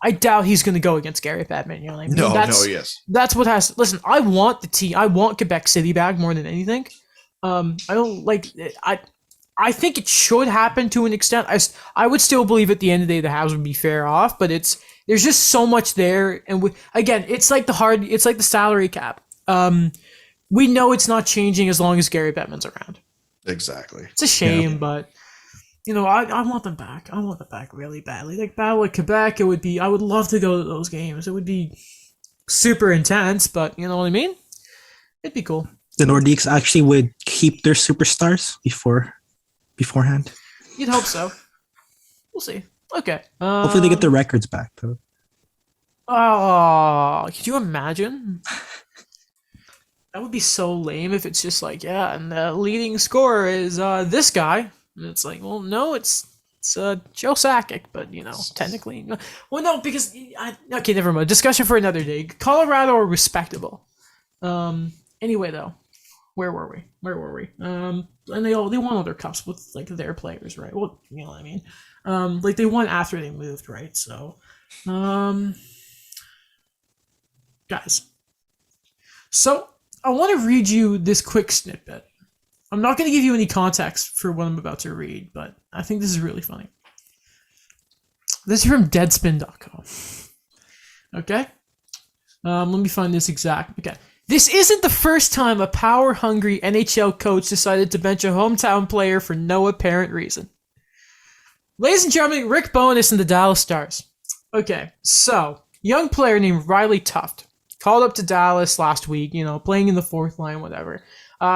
I doubt he's going to go against Gary Bettman. You know what I mean? That's what has. Listen, I want the team. I want Quebec City back more than anything. I don't like. I think it should happen to an extent. I would still believe at the end of the day the Habs would be fair off, but there's just so much there, and again, it's like the salary cap. We know it's not changing as long as Gary Bettman's around. Exactly. It's a shame, but I want them back. I want them back really badly. Like Battle of Quebec, I would love to go to those games. It would be super intense, but you know what I mean? It'd be cool. The Nordiques actually would keep their superstars beforehand. You'd hope so. We'll see. Okay. Hopefully they get their records back, though. Oh, could you imagine? That would be so lame if it's just like, yeah, and the leading scorer is this guy. And it's like, well, no, it's Joe Sakic, but technically, well, no, because okay, never mind. Discussion for another day. Colorado are respectable. Anyway, though, where were we? And they won all their cups with like their players, right? Well, you know what I mean. Like they won after they moved, right? So, guys. So I want to read you this quick snippet. I'm not going to give you any context for what I'm about to read, but I think this is really funny. This is from Deadspin.com. Okay? Let me find this exact. Okay. This isn't the first time a power-hungry NHL coach decided to bench a hometown player for no apparent reason. Ladies and gentlemen, Rick Bowness and the Dallas Stars. Okay, so, young player named Riley Tuft called up to Dallas last week, playing in the fourth line, whatever.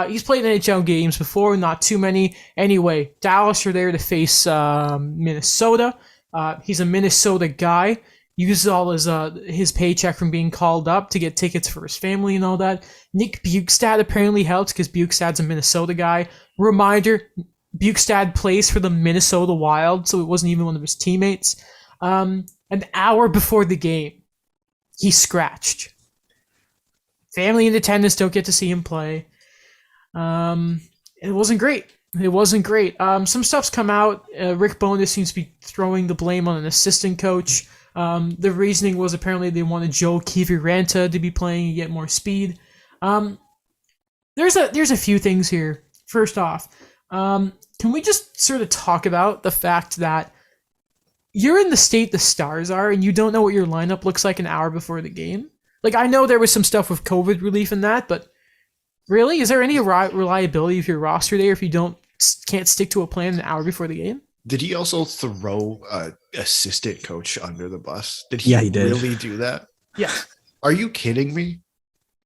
He's played NHL games before, not too many. Anyway, Dallas are there to face Minnesota. He's a Minnesota guy. Uses all his paycheck from being called up to get tickets for his family and all that. Nick Bjugstad apparently helped because Bjugstad's a Minnesota guy. Reminder, Bjugstad plays for the Minnesota Wild, so it wasn't even one of his teammates. An hour before the game, he's scratched. Family in attendance don't get to see him play. It wasn't great. Some stuff's come out. Rick Bowness seems to be throwing the blame on an assistant coach. The reasoning was apparently they wanted Joe Kiviranta to be playing and get more speed. There's a few things here. First off, can we just sort of talk about the fact that you're in the state the Stars are, and you don't know what your lineup looks like an hour before the game. Like, I know there was some stuff with COVID relief and that, but really, is there any reliability of your roster there if you can't stick to a plan an hour before the game? Did he also throw assistant coach under the bus? Did Yeah, he did. really do that? Yeah. Are you kidding me?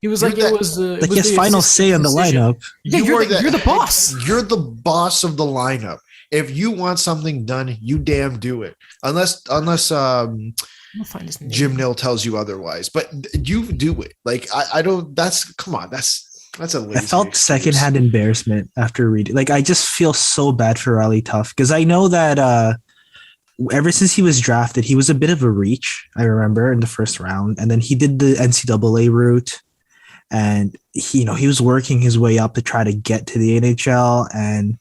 He was like, it was like his final say on the lineup. Yeah, you're the boss. You're the boss of the lineup. If you want something done, you damn do it. Unless Jim Nill tells you otherwise. But you do it. Like I don't. Come on. That's a lazy I felt excuse. secondhand embarrassment after reading. Like, I just feel so bad for Riley Tough because I know that ever since he was drafted, he was a bit of a reach. I remember in the first round, and then he did the NCAA route, and he was working his way up to try to get to the NHL, and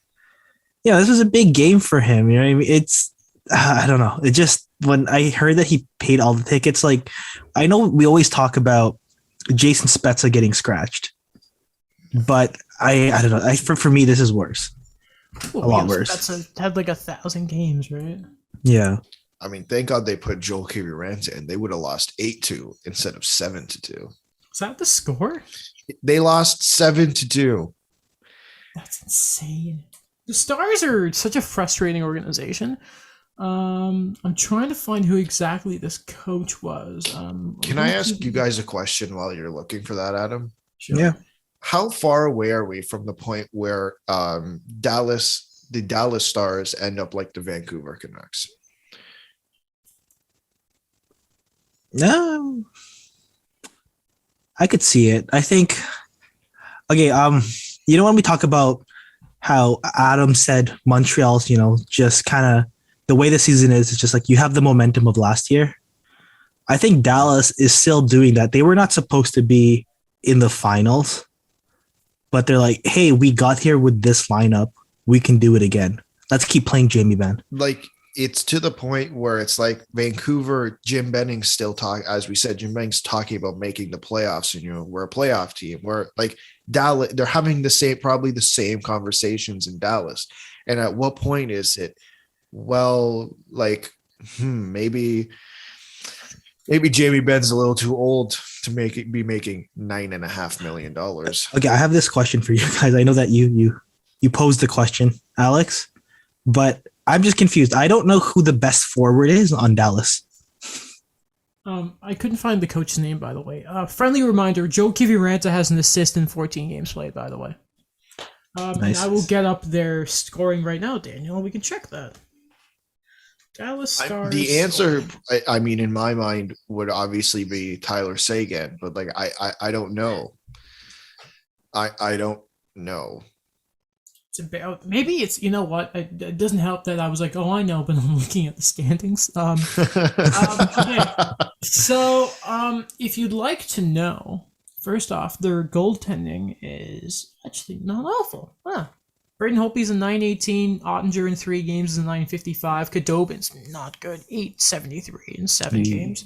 this was a big game for him. You know what I mean? It's I don't know. It just, when I heard that he paid all the tickets, like, I know we always talk about Jason Spezza getting scratched. But I don't know. For me, this is worse. A lot worse. That's had like 1,000 games, right? Yeah. I mean, thank God they put Joel Kiviranta in. They would have lost 8-2 instead of 7-2. Is that the score? They lost 7-2. That's insane. The Stars are such a frustrating organization. I'm trying to find who exactly this coach was. Can I ask you guys a question while you're looking for that, Adam? Sure. Yeah. How far away are we from the point where the Dallas Stars end up like the Vancouver Canucks? No, I could see it. I think. Okay. When we talk about how Adam said Montreal's, just kind of the way the season is, it's just like you have the momentum of last year. I think Dallas is still doing that. They were not supposed to be in the finals. But they're like, hey, we got here with this lineup. We can do it again. Let's keep playing Jamie Benn. Like, it's to the point where it's like Vancouver, Jim Benning's still talking. As we said, Jim Benning's talking about making the playoffs, and we're a playoff team. We're like Dallas. They're having probably the same conversations in Dallas. And at what point is it? Well, like, maybe Jamie Benn's a little too old to be making $9.5 million. Okay, I have this question for you guys. I know that you posed the question, Alex, but I'm just confused. I don't know who the best forward is on Dallas. I couldn't find the coach's name, by the way. Friendly reminder: Joe Kiviranta has an assist in 14 games played, by the way. Nice. And I will get up their scoring right now, Daniel. We can check that. Dallas Stars. The answer, I mean, in my mind, would obviously be Tyler Seguin, but like I don't know. I don't know. It's about, maybe it's, you know what? It doesn't help that I was like, oh, I know, but I'm looking at the standings. Okay. So, if you'd like to know, first off, their goaltending is actually not awful. Braden Holtby's a 918. Ottinger in 3 games is a 955. Kadobin's not good. 873 in 7 games.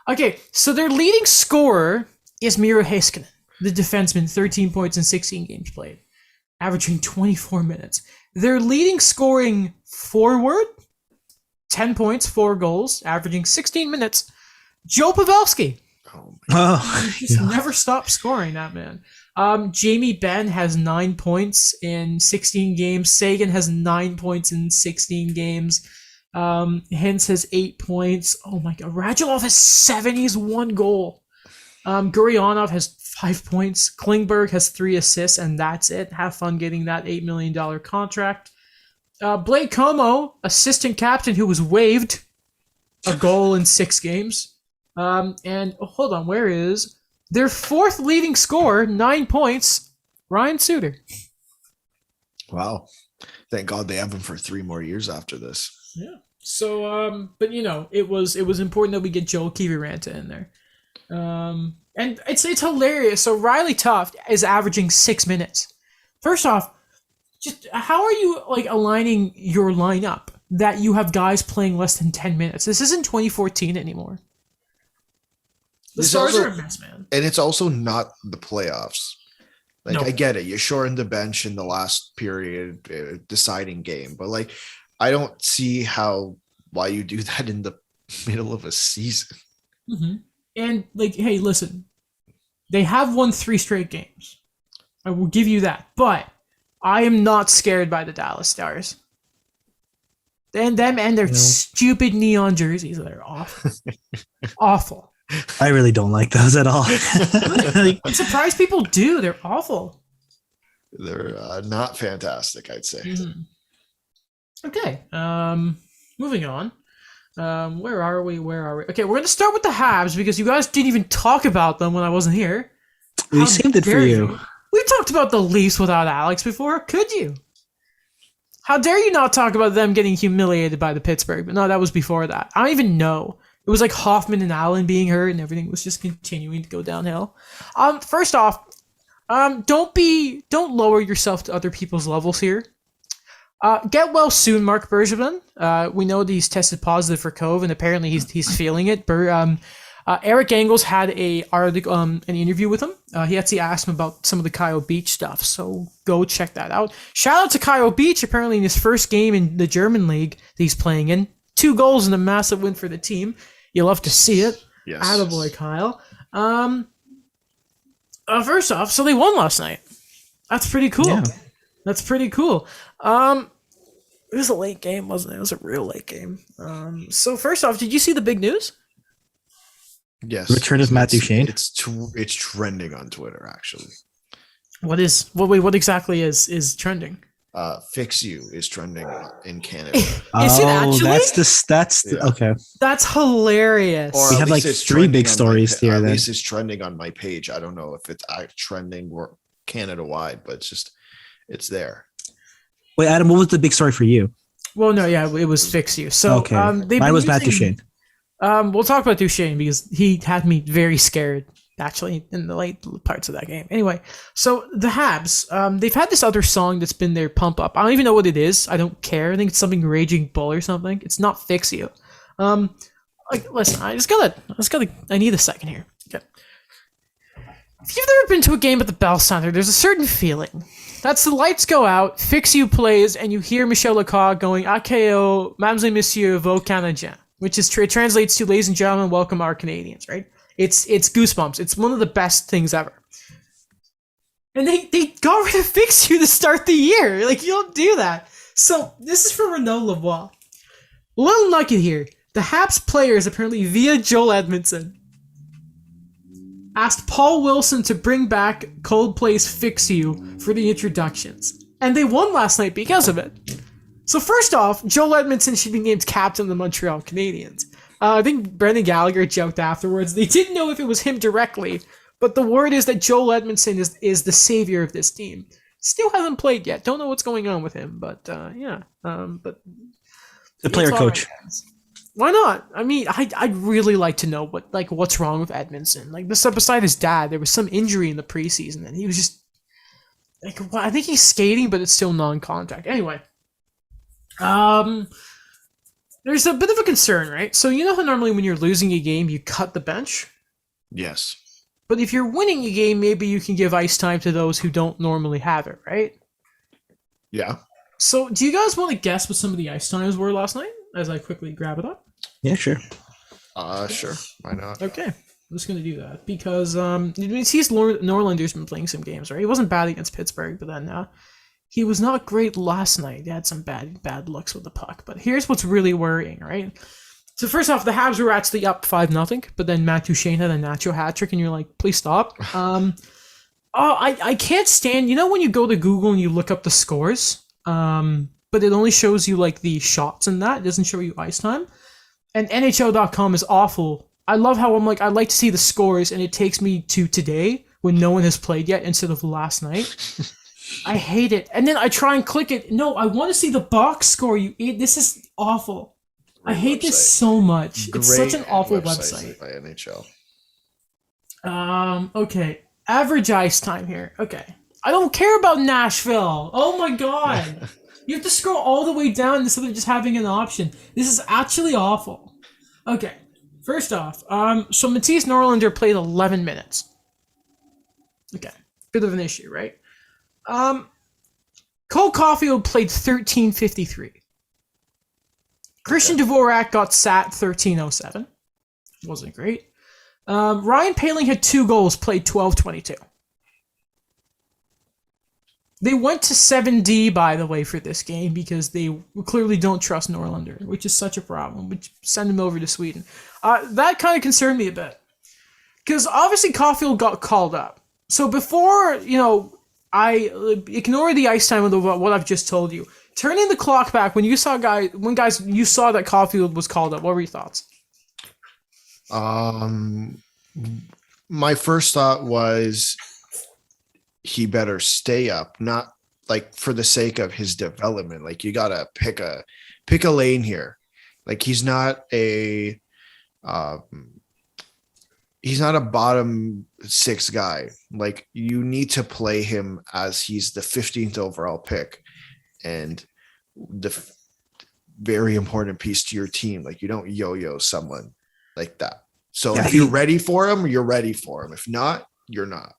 Okay, so their leading scorer is Miro Heiskanen, the defenseman, 13 points in 16 games played, averaging 24 minutes. Their leading scoring forward, 10 points, 4 goals, averaging 16 minutes, Joe Pavelski. He just never stopped scoring, that man. Jamie Benn has 9 points in 16 games. Seguin has 9 points in 16 games. Hintz has 8 points. Oh my god. Radulov has 7. He's 1 goal. Gurionov has 5 points. Klingberg has 3 assists, and that's it. Have fun getting that $8 million contract. Blake Como, assistant captain who was waived, a goal in 6 games. And hold on, where is their 4th leading scorer, 9 points, Ryan Suter. Wow. Thank God they have him for 3 more years after this. Yeah. So, but it was important that we get Joel Kiviranta in there. And it's hilarious. So Riley Tough is averaging 6 minutes. First off, just how are you like aligning your lineup that you have guys playing less than 10 minutes? This isn't 2014 anymore. The Stars are a mess, man. And it's also not the playoffs. Like, No. I get it. You shortened the bench in the last period deciding game. But, like, I don't see how why you do that in the middle of a season. Mm-hmm. And like, hey, listen, they have won 3 straight games. I will give you that, but I am not scared by the Dallas Stars. And them and their stupid neon jerseys that are awful. Awful. I really don't like those at all. I'm surprised people do. They're awful. They're not fantastic, I'd say. Mm-hmm. Okay. Moving on. Where are we? Okay, we're gonna start with the Habs because you guys didn't even talk about them when I wasn't here. We saved it for you. We talked about the Leafs without Alex before. Could you? How dare you not talk about them getting humiliated by the Pittsburgh? But no, that was before that. I don't even know. It was like Hoffman and Allen being hurt, and everything was just continuing to go downhill. First off, don't lower yourself to other people's levels here. Get well soon, Mark Bergevin. We know that he's tested positive for COVID, and apparently he's feeling it. Eric Engels had an interview with him. He actually asked him about some of the Kyle Beach stuff, so go check that out. Shout out to Kyle Beach. Apparently, in his first game in the German league that he's playing in, 2 goals and a massive win for the team. You love to see it. Yes. Attaboy, Kyle. First off, so they won last night. That's pretty cool. Yeah. That's pretty cool. It was a late game, wasn't it? It was a real late game. So first off, did you see the big news? Yes. Return of Matt Duchene. It's trending on Twitter, actually. What exactly is trending? Fix You is trending in Canada. Is it actually? Okay. That's hilarious. Or We at have least like it's 3 trending big on stories here. At Then least it's trending on my page. I don't know if it's trending Canada wide, but it's there. wait, Adam, what was the big story for you? Well, no, yeah, it was Fix You. So Okay, mine was Matt Duchene. We'll talk about Duchene because he had me very scared, actually, in the late parts of that game. Anyway, so the Habs, they've had this other song that's been their pump up. I don't even know what it is. I don't care. I think it's something Raging Bull or something. It's not Fix You. Listen, I need a second here. Okay. If you've ever been to a game at the Bell Center, there's a certain feeling. That's the lights go out, Fix You plays, and you hear Michel Lecoq going, AKO, Mesdames et Messieurs, vos Canadiens, which is translates to, ladies and gentlemen, welcome our Canadians, right? It's goosebumps. It's one of the best things ever. And they got rid of Fix You to start the year. Like, you don't do that. So, this is for Renaud Lavoie. A little nugget here. The Habs players, apparently via Joel Edmondson, asked Paul Wilson to bring back Coldplay's Fix You for the introductions. And they won last night because of it. So first off, Joel Edmondson should be named captain of the Montreal Canadiens. I think Brendan Gallagher joked afterwards. They didn't know if it was him directly, but the word is that Joel Edmondson is the savior of this team. Still hasn't played yet. Don't know what's going on with him, but yeah. But The player coach. Why not? I mean, I'd really like to know what's wrong with Edmondson. Like, beside his dad, there was some injury in the preseason, and he was just like, I think he's skating, but it's still non-contact. Anyway, there's a bit of a concern, right? So you know how normally when you're losing a game, you cut the bench? Yes. But if you're winning a game, maybe you can give ice time to those who don't normally have it, right? Yeah. So do you guys want to guess what some of the ice times were last night as I quickly grab it up? Yeah, sure. Sure. Why not? Okay. I'm just going to do that because Norlander's been playing some games, right? He wasn't bad against Pittsburgh, but then he was not great last night. He had some bad looks with the puck. But here's what's really worrying, right? So first off, the Habs were actually up 5-0, but then Matt Duchene had a Nacho hat trick, and you're like, please stop. I can't stand, you know when you go to Google and you look up the scores, but it only shows you like the shots and that, it doesn't show you ice time. And NHL.com is awful. I love how I'm like, I like to see the scores, and it takes me to today when no one has played yet instead of last night. I hate it. And then I try and click it. No, I want to see the box score. This is awful. I hate this so much. It's such an awful website. By NHL. Okay. Average ice time here. Okay. I don't care about Nashville. Oh my god. You have to scroll all the way down instead of just having an option. This is actually awful. Okay. First off, so Matisse Norlander played 11 minutes. Okay. Bit of an issue, right? Cole Caulfield played 13:53. Christian Dvorak got sat 13:07. Wasn't great. Ryan Poehling had 2 goals, played 12:22. They went to 7D, by the way, for this game because they clearly don't trust Norlander, which is such a problem, which send him over to Sweden. That kind of concerned me a bit. Because obviously Caulfield got called up. So before, I ignore the ice time of what I've just told you. Turning the clock back, when you saw you saw that Caulfield was called up, what were your thoughts? My first thought was he better stay up, not like for the sake of his development. Like you gotta pick a lane here. Like he's not a bottom 6 guy. Like you need to play him as he's the 15th overall pick and the very important piece to your team. Like you don't yo-yo someone like that. So if you're ready for him, you're ready for him. If not, you're not.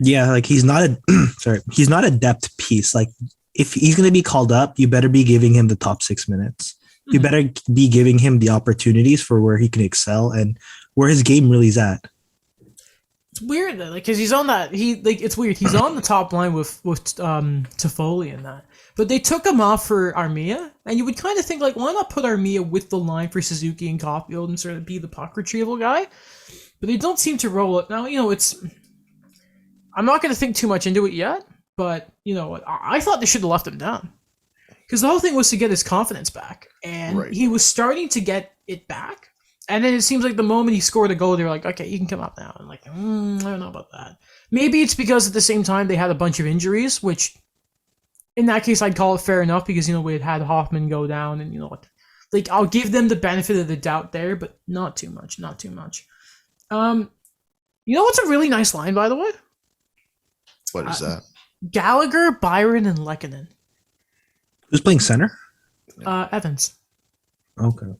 Yeah, like he's not a depth piece. Like if he's going to be called up, you better be giving him the top 6 minutes. You better be giving him the opportunities for where he can excel and where his game really is at. It's weird though, because he's on that. It's weird. He's on the top line with Toffoli and that, but they took him off for Armia, and you would kind of think like, why not put Armia with the line for Suzuki and Caulfield and sort of be the puck retrieval guy? But they don't seem to roll it now. It's. I'm not going to think too much into it yet, but I thought they should have left him down because the whole thing was to get his confidence back, and he was starting to get it back. And then it seems like the moment he scored a goal, they were like, okay, you can come up now. And like, I don't know about that. Maybe it's because at the same time they had a bunch of injuries, which in that case I'd call it fair enough because we had Hoffman go down, and like I'll give them the benefit of the doubt there, but not too much. What's a really nice line, by the way? What is that? Gallagher, Byron, and Lehkonen. Who's playing center? Evans. Okay.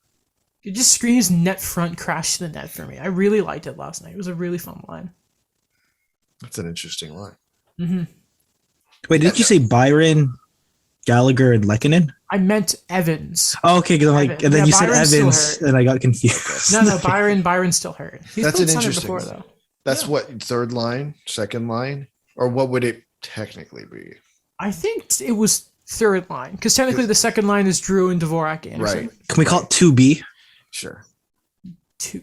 It just screams net front crash to the net for me. I really liked it last night. It was a really fun line. That's an interesting line. Mm-hmm. Wait, did you say Byron, Gallagher, and Lehkonen? I meant Evans. Oh, okay, because I'm like, and then you said Evans, and I got confused. No, Byron's still hurt. That's an interesting. Before, that's what, third line, second line, or what would it technically be? I think it was third line because technically the second line is Drew and Dvorak. Anderson. Right? Can we call it 2B? Sure.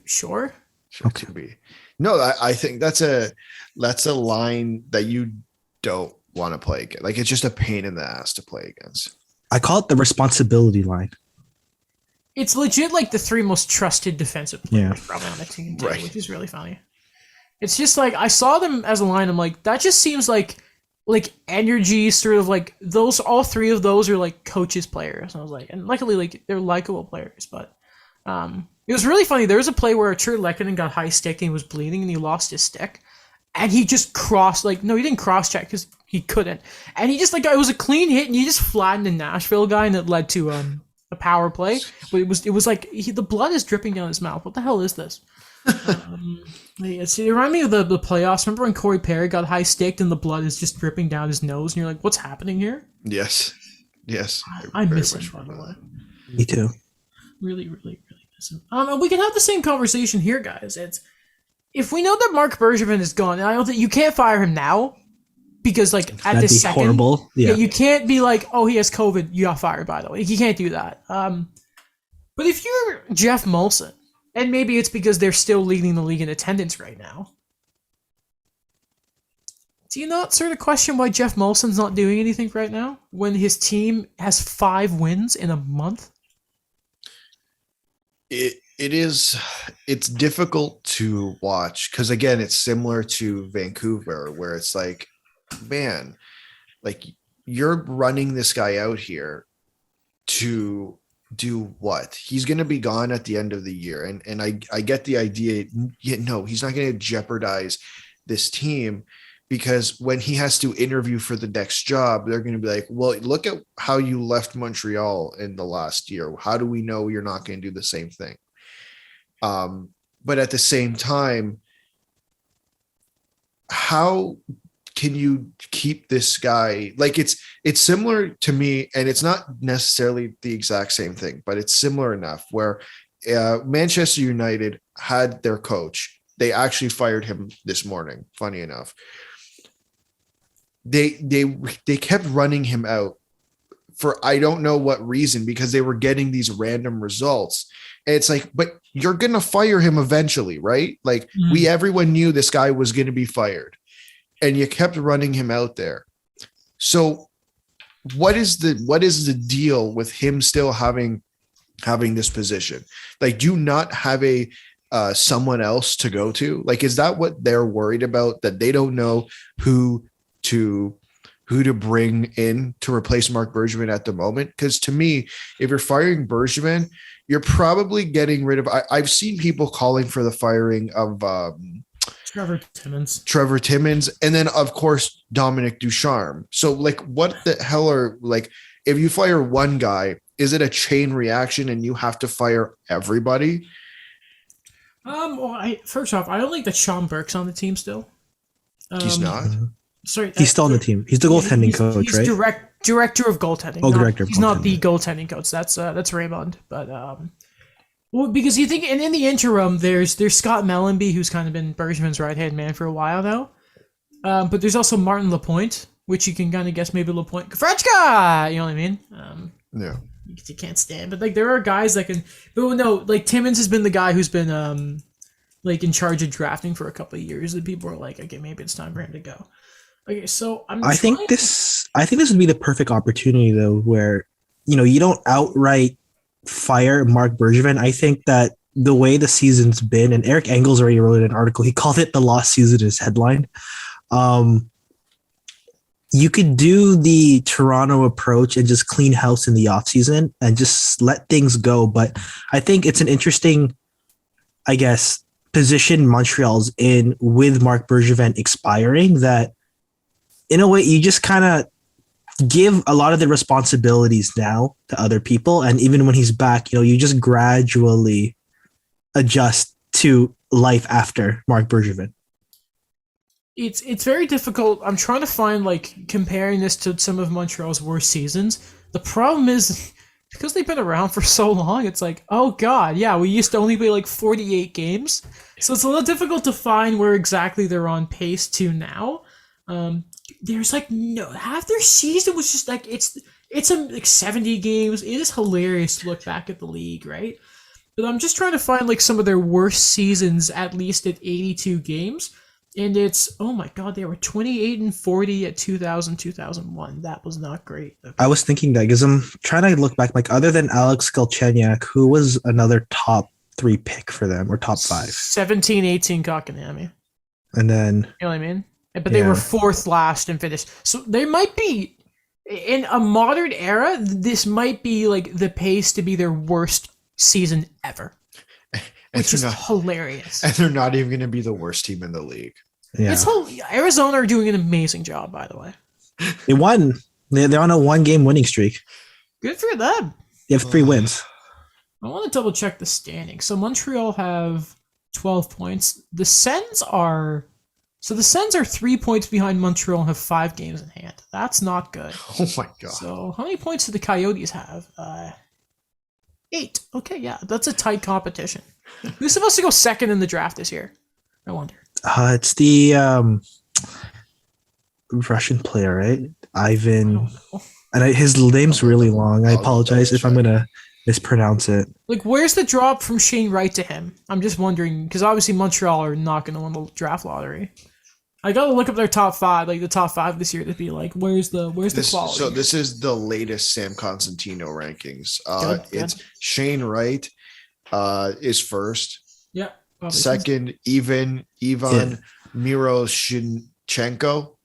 Sure. Okay. 2B. No, I think that's a line that you don't want to play against. Like it's just a pain in the ass to play against. I call it the responsibility line. It's legit like the 3 most trusted defensive players probably on the team, too, which is really funny. It's just like I saw them as a line. I'm like, that just seems like energy, sort of like those. All 3 of those are like coaches' players. And I was like, and luckily, like they're likable players. But it was really funny. There was a play where Artur Lehkonen got high stick and he was bleeding and he lost his stick, and he just crossed he didn't cross check because he couldn't, and he just it was a clean hit and he just flattened the Nashville guy and it led to a power play. But it was like the blood is dripping down his mouth. What the hell is this? It reminded me of the playoffs. Remember when Corey Perry got high sticked and the blood is just dripping down his nose, and you're like, "What's happening here?" Yes. I miss him, by the way. Me too. Really, really, really miss him. And we can have the same conversation here, guys. It's if we know that Mark Bergevin is gone, and I don't think you can't fire him now because at this second, horrible. Yeah, you can't be like, "Oh, he has COVID, you got fired." By the way, you can't do that. But if you're Jeff Molson. And maybe it's because they're still leading the league in attendance right now. Do you not sort of question why Jeff Molson's not doing anything right now when his team has 5 wins in a month? It's difficult to watch because again, it's similar to Vancouver where it's like, man, like you're running this guy out here to do what? He's going to be gone at the end of the year. And I get the idea. No, he's not going to jeopardize this team because when he has to interview for the next job, they're going to be like, well, look at how you left Montreal in the last year. How do we know you're not going to do the same thing? But at the same time, how can you keep this guy? Like it's similar to me, and it's not necessarily the exact same thing, but it's similar enough where Manchester United had their coach. They actually fired him this morning. Funny enough, they kept running him out for I don't know what reason, because they were getting these random results. And it's like, but you're gonna fire him eventually, right? Like everyone knew this guy was gonna be fired, and you kept running him out there. So what is the deal with him still having this position? Like, do you not have a someone else to go to? Like, is that what they're worried about, that they don't know who to bring in to replace Marc Bergevin at the moment? Because to me, if you're firing Bergevin, you're probably getting rid of. I've seen people calling for the firing of Trevor Timmins, and then of course Dominic Ducharme. So like, what the hell are, like, if you fire one guy, is it a chain reaction and you have to fire everybody? Well, first off, I don't think that Sean Burke's on the team still. He's not. Sorry, He's still on the team. He's the goaltending coach, he's right? Director of goaltending. Director of He's goaltending. not the goaltending coach. That's Raymond. But well, because you think, and in the interim, there's Scott Mellenby, who's kind of been Bergevin's right-hand man for a while now. But there's also Martin Lapointe, which you can kind of guess maybe Lapointe. Kafrechka! You know what I mean? Yeah. You can't stand, but like there are guys that can. But no, like Timmins has been the guy who's been like in charge of drafting for a couple of years, and people are like, okay, maybe it's time for him to go. Okay, so I think this would be the perfect opportunity though, where you don't outright fire Marc Bergevin. I think that the way the season's been, and Eric Engels already wrote an article. He called it the lost season as headline. You could do the Toronto approach and just clean house in the offseason and just let things go. But I think it's an interesting, I guess, position Montreal's in with Marc Bergevin expiring, that in a way you just kind of give a lot of the responsibilities now to other people. And even when he's back, you just gradually adjust to life after Marc Bergevin. It's very difficult. I'm trying to find, like, comparing this to some of Montreal's worst seasons. The problem is, because they've been around for so long, it's like, oh god, yeah, we used to only play like 48 games. So it's a little difficult to find where exactly they're on pace to now. There's like no, half their season was just like, it's like 70 games. It is hilarious to look back at the league, right? But I'm just trying to find like some of their worst seasons, at least at 82 games. And it's, oh my god, they were 28-40 at 2000-2001. That was not great. Okay. I was thinking that because I'm trying to look back, like, other than Alex Galchenyuk, who was another top 3 pick for them, or top 5? 17-18 Kotkaniemi. And then, you know what I mean? But they were 4th last and finished. So they might be, in a modern era, this might be like the pace to be their worst season ever. Which is hilarious. And they're not even going to be the worst team in the league. Yeah. Arizona are doing an amazing job, by the way. They won. They're on a 1-game winning streak. Good for them. They have 3 wins. I want to double check the standings. So Montreal have 12 points. The Sens are 3 points behind Montreal and have 5 games in hand. That's not good. Oh my god. So how many points do the Coyotes have? 8. Okay, yeah, that's a tight competition. Who's supposed to go second in the draft this year? I wonder. It's the Russian player, right? Ivan. And his name's really long. I apologize if I'm going to mispronounce it. Like, where's the drop from Shane Wright to him? I'm just wondering, because obviously Montreal are not going to win the draft lottery. I got to look up their top 5, like the top 5 this year, to be like, where's the quality? So this is the latest Sam Constantino rankings. Good. It's Shane Wright is first. Yeah. Second, Ivan Miroshnichenko.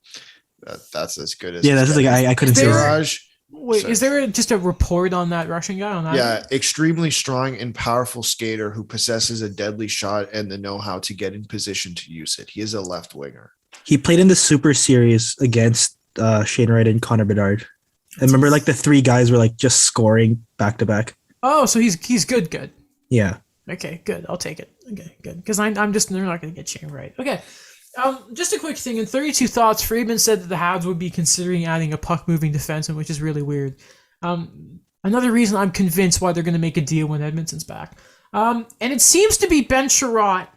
That's as good as. Yeah, that's like I couldn't say. Mirage. Wait, is there just a report on that Russian guy? On that? Yeah, extremely strong and powerful skater who possesses a deadly shot and the know-how to get in position to use it. He is a left winger. He played in the Super Series against Shane Wright and Connor Bedard. I remember, like, the 3 guys were like just scoring back to back. Oh, so he's good. Yeah. Okay, good. I'll take it. Okay, good. Because I'm just, they're not going to get Shane Wright. Okay. Just a quick thing. In 32 Thoughts, Friedman said that the Habs would be considering adding a puck-moving defenseman, which is really weird. Another reason I'm convinced why they're going to make a deal when Edmonton's back. And it seems to be Ben Chiarot.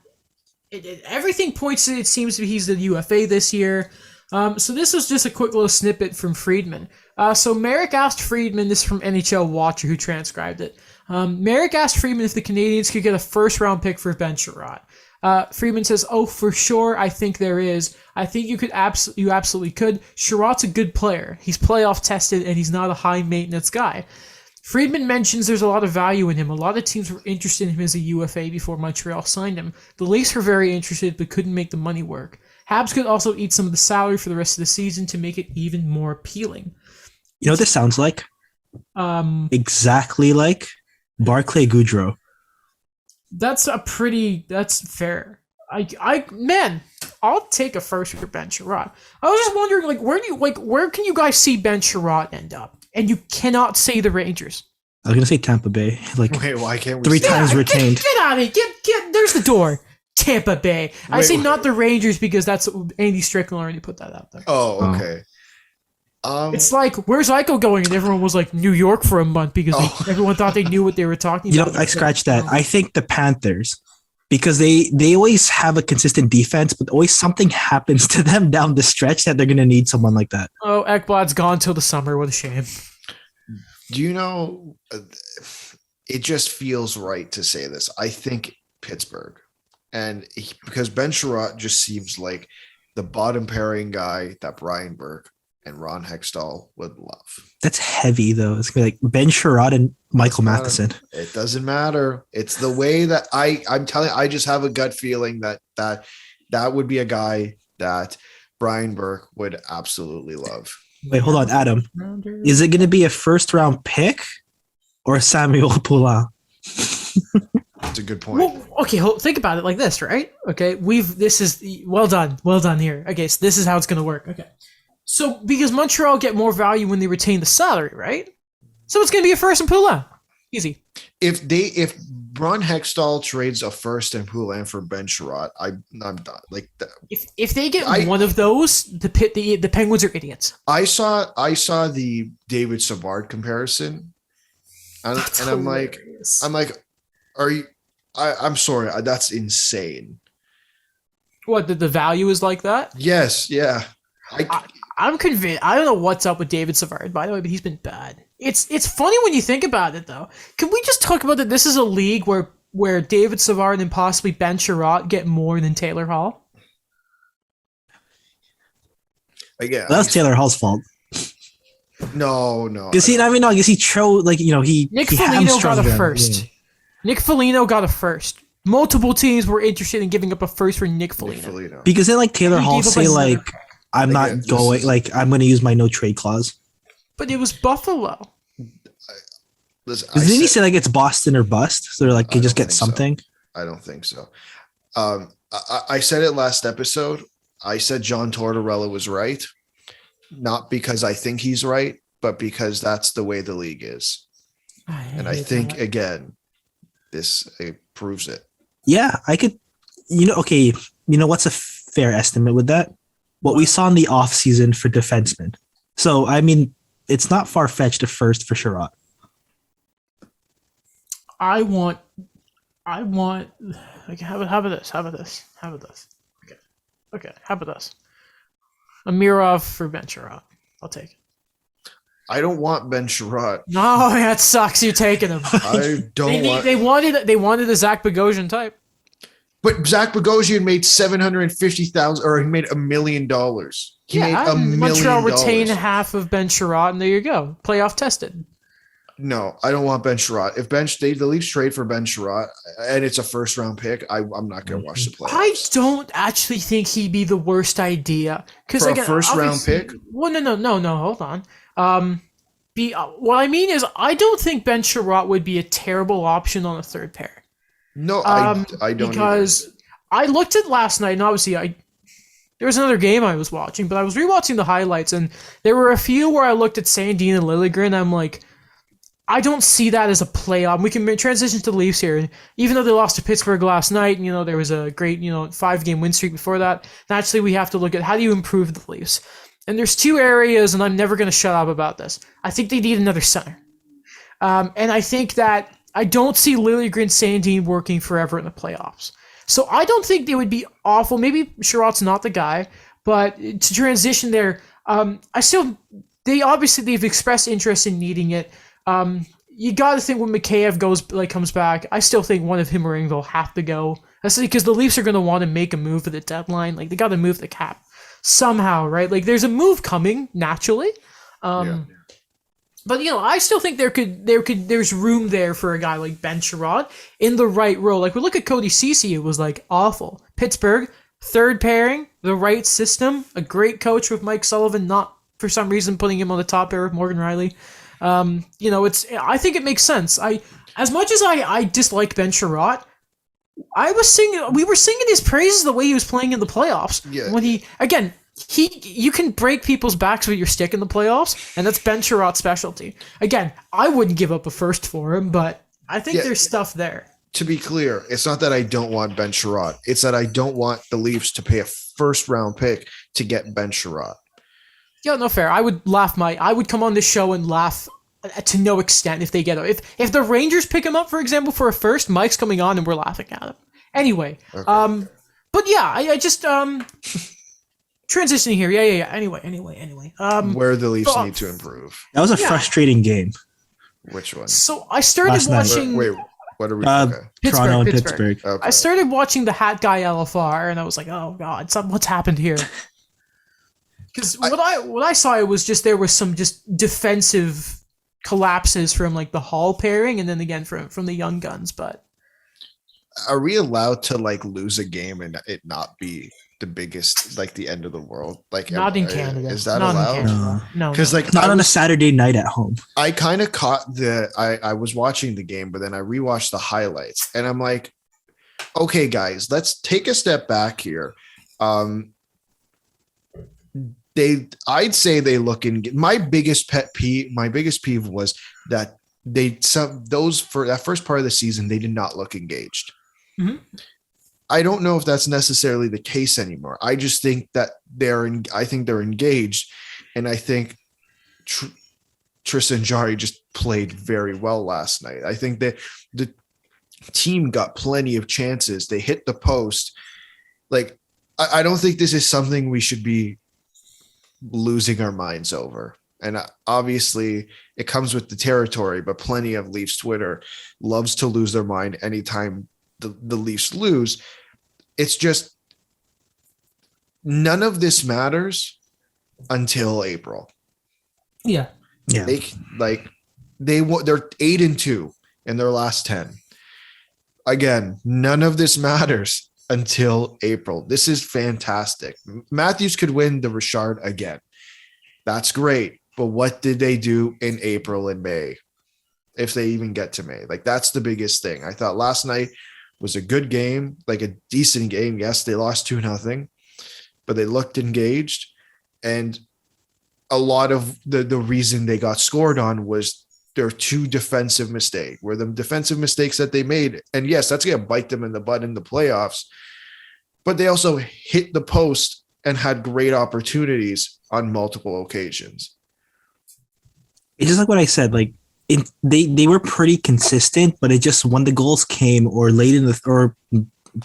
Everything points to it seems to be he's the UFA this year. So this was just a quick little snippet from Friedman. So Merrick asked Friedman, this is from NHL Watcher who transcribed it. Merrick asked Friedman if the Canadians could get a first-round pick for Ben Chiarot. Friedman says, "Oh, for sure, I think there is. I think you absolutely could. Chiarot's a good player. He's playoff tested, and he's not a high-maintenance guy." Friedman mentions there's a lot of value in him. A lot of teams were interested in him as a UFA before Montreal signed him. The Leafs were very interested, but couldn't make the money work. Habs could also eat some of the salary for the rest of the season to make it even more appealing. You know what this sounds like? Exactly like Barclay Goodrow. That's fair. I'll take a first for Ben Chiarot. I was just wondering, where can you guys see Ben Chiarot end up? And you cannot say the Rangers. I was gonna say Tampa Bay. Wait, why can't we? 3 times retained. Get out of here! Get! There's the door. Tampa Bay. I say not the Rangers because that's Andy Strickland already put that out there. Oh, okay. It's like, where's Eichel going? And everyone was like, New York for a month because everyone thought they knew what they were talking about. I scratched that. I think the Panthers, because they always have a consistent defense, but always something happens to them down the stretch that they're going to need someone like that. Oh, Ekblad's gone till the summer. What a shame. Do you know, it just feels right to say this. I think Pittsburgh. Because Ben Chiarot just seems like the bottom pairing guy that Brian Burke and Ron Hextall would love. That's heavy, though. It's going to be like Ben Chiarot and Michael Matheson. It doesn't matter. It's the way that I'm telling. I just have a gut feeling that would be a guy that Brian Burke would absolutely love. Wait, hold on, Adam. Is it going to be a first-round pick or Samuel Poulin? That's a good point. Well, okay, think about it like this, right? Okay, this is well done here. Okay, so this is how it's going to work. Okay. So, because Montreal get more value when they retain the salary, right? So it's going to be a first and Poulin. Easy. If Ron Hextall trades a first and Poulin for Ben Chiarot, I'm done. Like if they get one of those, the Penguins are idiots. I saw the David Savard comparison, and I'm like, are you? I'm sorry, that's insane. What, the value is like that? Yes, yeah. I'm convinced. I don't know what's up with David Savard, by the way, but he's been bad. It's funny when you think about it, though. Can we just talk about that? This is a league where David Savard and possibly Ben Chiarot get more than Taylor Hall. Yeah, that's Taylor Hall's fault. No. Because he chose Nick Foligno got a first. Yeah. Nick Foligno got a first. Multiple teams were interested in giving up a first for Nick Foligno. Because then Taylor Hall say I'm not going. I'm going to use my no trade clause. But it was Buffalo. Didn't he say it's Boston or bust? So they're you just get something. So. I don't think so. I said it last episode. I said John Tortorella was right, not because I think he's right, but because that's the way the league is. I think again, this proves it. Yeah, I could. Okay. What's a fair estimate with that? What we saw in the offseason for defensemen. So, it's not far-fetched at first for Chiarot. How about this? Okay, how about this? Amirov for Ben Chiarot. I'll take it. I don't want Ben Chiarot. No, that sucks. You're taking him. I don't They wanted a Zach Bogosian type. But Zach Bogosian made $750,000, or he made $1 million. He made $1 million. Montreal retained half of Ben Chiarot, and there you go. Playoff tested. No, I don't want Ben Chiarot. If the Leafs trade for Ben Chiarot and it's a first round pick, I'm not going to watch the playoffs. I don't actually think he'd be the worst idea. For a first round pick? Well, no. Hold on. What I mean is, I don't think Ben Chiarot would be a terrible option on a third pair. No, I don't. Because I looked at last night, and obviously there was another game I was watching, but I was rewatching the highlights, and there were a few where I looked at Sandin and Liljegren, and I'm like, I don't see that as a playoff. We can transition to the Leafs here. Even though they lost to Pittsburgh last night, there was a great, 5-game win streak before that. Naturally, we have to look at how do you improve the Leafs. And there's two areas, and I'm never going to shut up about this. I think they need another center. And I think that I don't see Liljegren Sandin working forever in the playoffs. So I don't think they would be awful. Maybe Chiarot's not the guy, but to transition there, they've expressed interest in needing it. You got to think when Mikheyev comes back, I still think one of him or Engvall have to go. That's because the Leafs are going to want to make a move at the deadline. Like, they got to move the cap somehow, right? Like, there's a move coming naturally. But I still think there's room there for a guy like Ben Chiarot in the right role. Like, we look at Cody Ceci, it was like awful. Pittsburgh, third pairing, the right system, a great coach with Mike Sullivan, not for some reason putting him on the top pair with Morgan Riley. I think it makes sense. As much as I dislike Ben Chiarot, we were singing his praises the way he was playing in the playoffs. Yeah. When you can break people's backs with your stick in the playoffs, and that's Ben Chiarot's specialty. Again, I wouldn't give up a first for him, but I think there's stuff there. To be clear, it's not that I don't want Ben Chiarot. It's that I don't want the Leafs to pay a first-round pick to get Ben Chiarot. Yeah, no fair. I would come on this show and laugh to no extent if they get him. If the Rangers pick him up, for example, for a first, Mike's coming on and we're laughing at him. Anyway, okay. But yeah, I just transitioning here. Yeah. Anyway. Where the Leafs need to improve. That was a frustrating game. Which one? So I started watching. Wait, what are we? Toronto and Pittsburgh. Okay. I started watching the Hat Guy LFR, and I was like, "Oh God, what's happened here?" Because what I saw, it was just there was some just defensive collapses from like the Hall pairing, and then again from the Young Guns. But are we allowed to lose a game and it not be the biggest, the end of the world? Not in Canada. Is that not allowed? No. Because not on a Saturday night at home. I kind of caught I was watching the game, but then I rewatched the highlights, and I'm like, okay, guys, let's take a step back here. I'd say they look in. My biggest peeve was that for that first part of the season, they did not look engaged. Mm-hmm. I don't know if that's necessarily the case anymore. I just think that I think they're engaged, and I think Tristan Jarry just played very well last night. I think that the team got plenty of chances. They hit the post. I don't think this is something we should be losing our minds over. And obviously it comes with the territory, but plenty of Leafs Twitter loves to lose their mind anytime the Leafs lose. It's just none of this matters until April. Yeah. They're 8-2 in their last 10. Again, none of this matters until April. This is fantastic. Matthews could win the Richard again. That's great. But what did they do in April and May? If they even get to May. That's the biggest thing. I thought last night was a good game, a decent game. Yes, they lost 2-0, but they looked engaged. And a lot of the reason they got scored on was their two defensive mistakes, were the defensive mistakes that they made. And yes, that's going to bite them in the butt in the playoffs. But they also hit the post and had great opportunities on multiple occasions. It's just like what I said, they were pretty consistent, but it just when the goals came or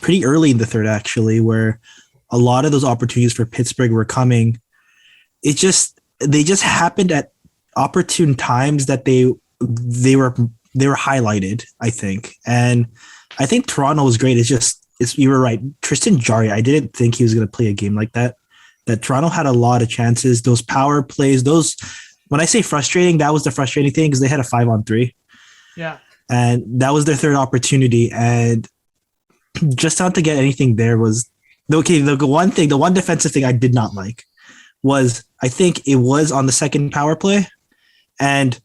pretty early in the third, actually, where a lot of those opportunities for Pittsburgh were coming, they just happened at opportune times that they were highlighted, I think. And I think Toronto was great. You were right. Tristan Jarry, I didn't think he was going to play a game like that. That Toronto had a lot of chances. Those power plays, when I say frustrating, that was the frustrating thing because they had a 5-on-3. Yeah. And that was their third opportunity. And just not to get anything there was okay. The one defensive thing I did not like was I think it was on the second power play, and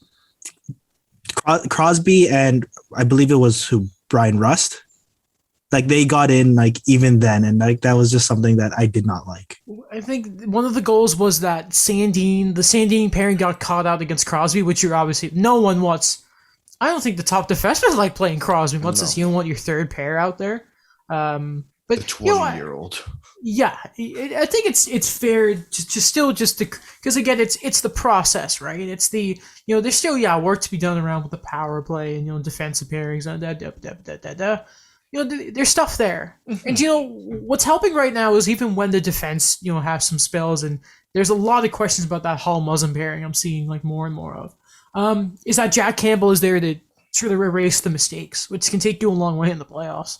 Crosby and I believe it was Brian Rust. They got in even then, and that was just something that I did not like. I think one of the goals was that the Sandin pairing got caught out against Crosby, which you're obviously no one wants I don't think the top defensemen like playing Crosby. What's No. this? You don't want your third pair out there. The But 20-year-old. yeah, I think it's fair to still just because again it's the process, right? It's the there's still work to be done around with the power play and defensive pairings and there's stuff there. And what's helping right now is even when the defense have some spells, and there's a lot of questions about that Hall Muzzin pairing I'm seeing like more and more of. Is that Jack Campbell is there to sort of erase the mistakes, which can take you a long way in the playoffs.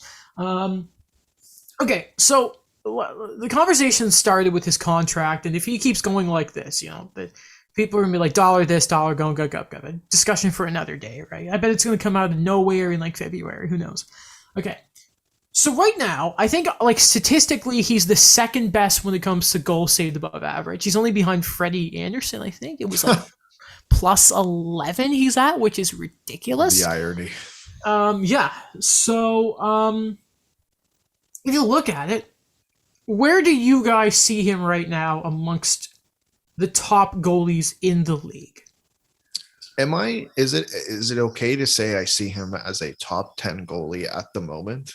Okay, so the conversation started with his contract, and if he keeps going like this, the people are gonna be like dollar this, dollar go. Discussion for another day, right? I bet it's gonna come out of nowhere in like February. Who knows? Okay, so right now, I think like statistically, he's the second best when it comes to goals saved above average. He's only behind Freddie Anderson. I think it was like plus 11 he's at, which is ridiculous. The irony. Yeah. So, if you look at it, where do you guys see him right now amongst the top goalies in the league? Is it okay to say I see him as a top 10 goalie at the moment?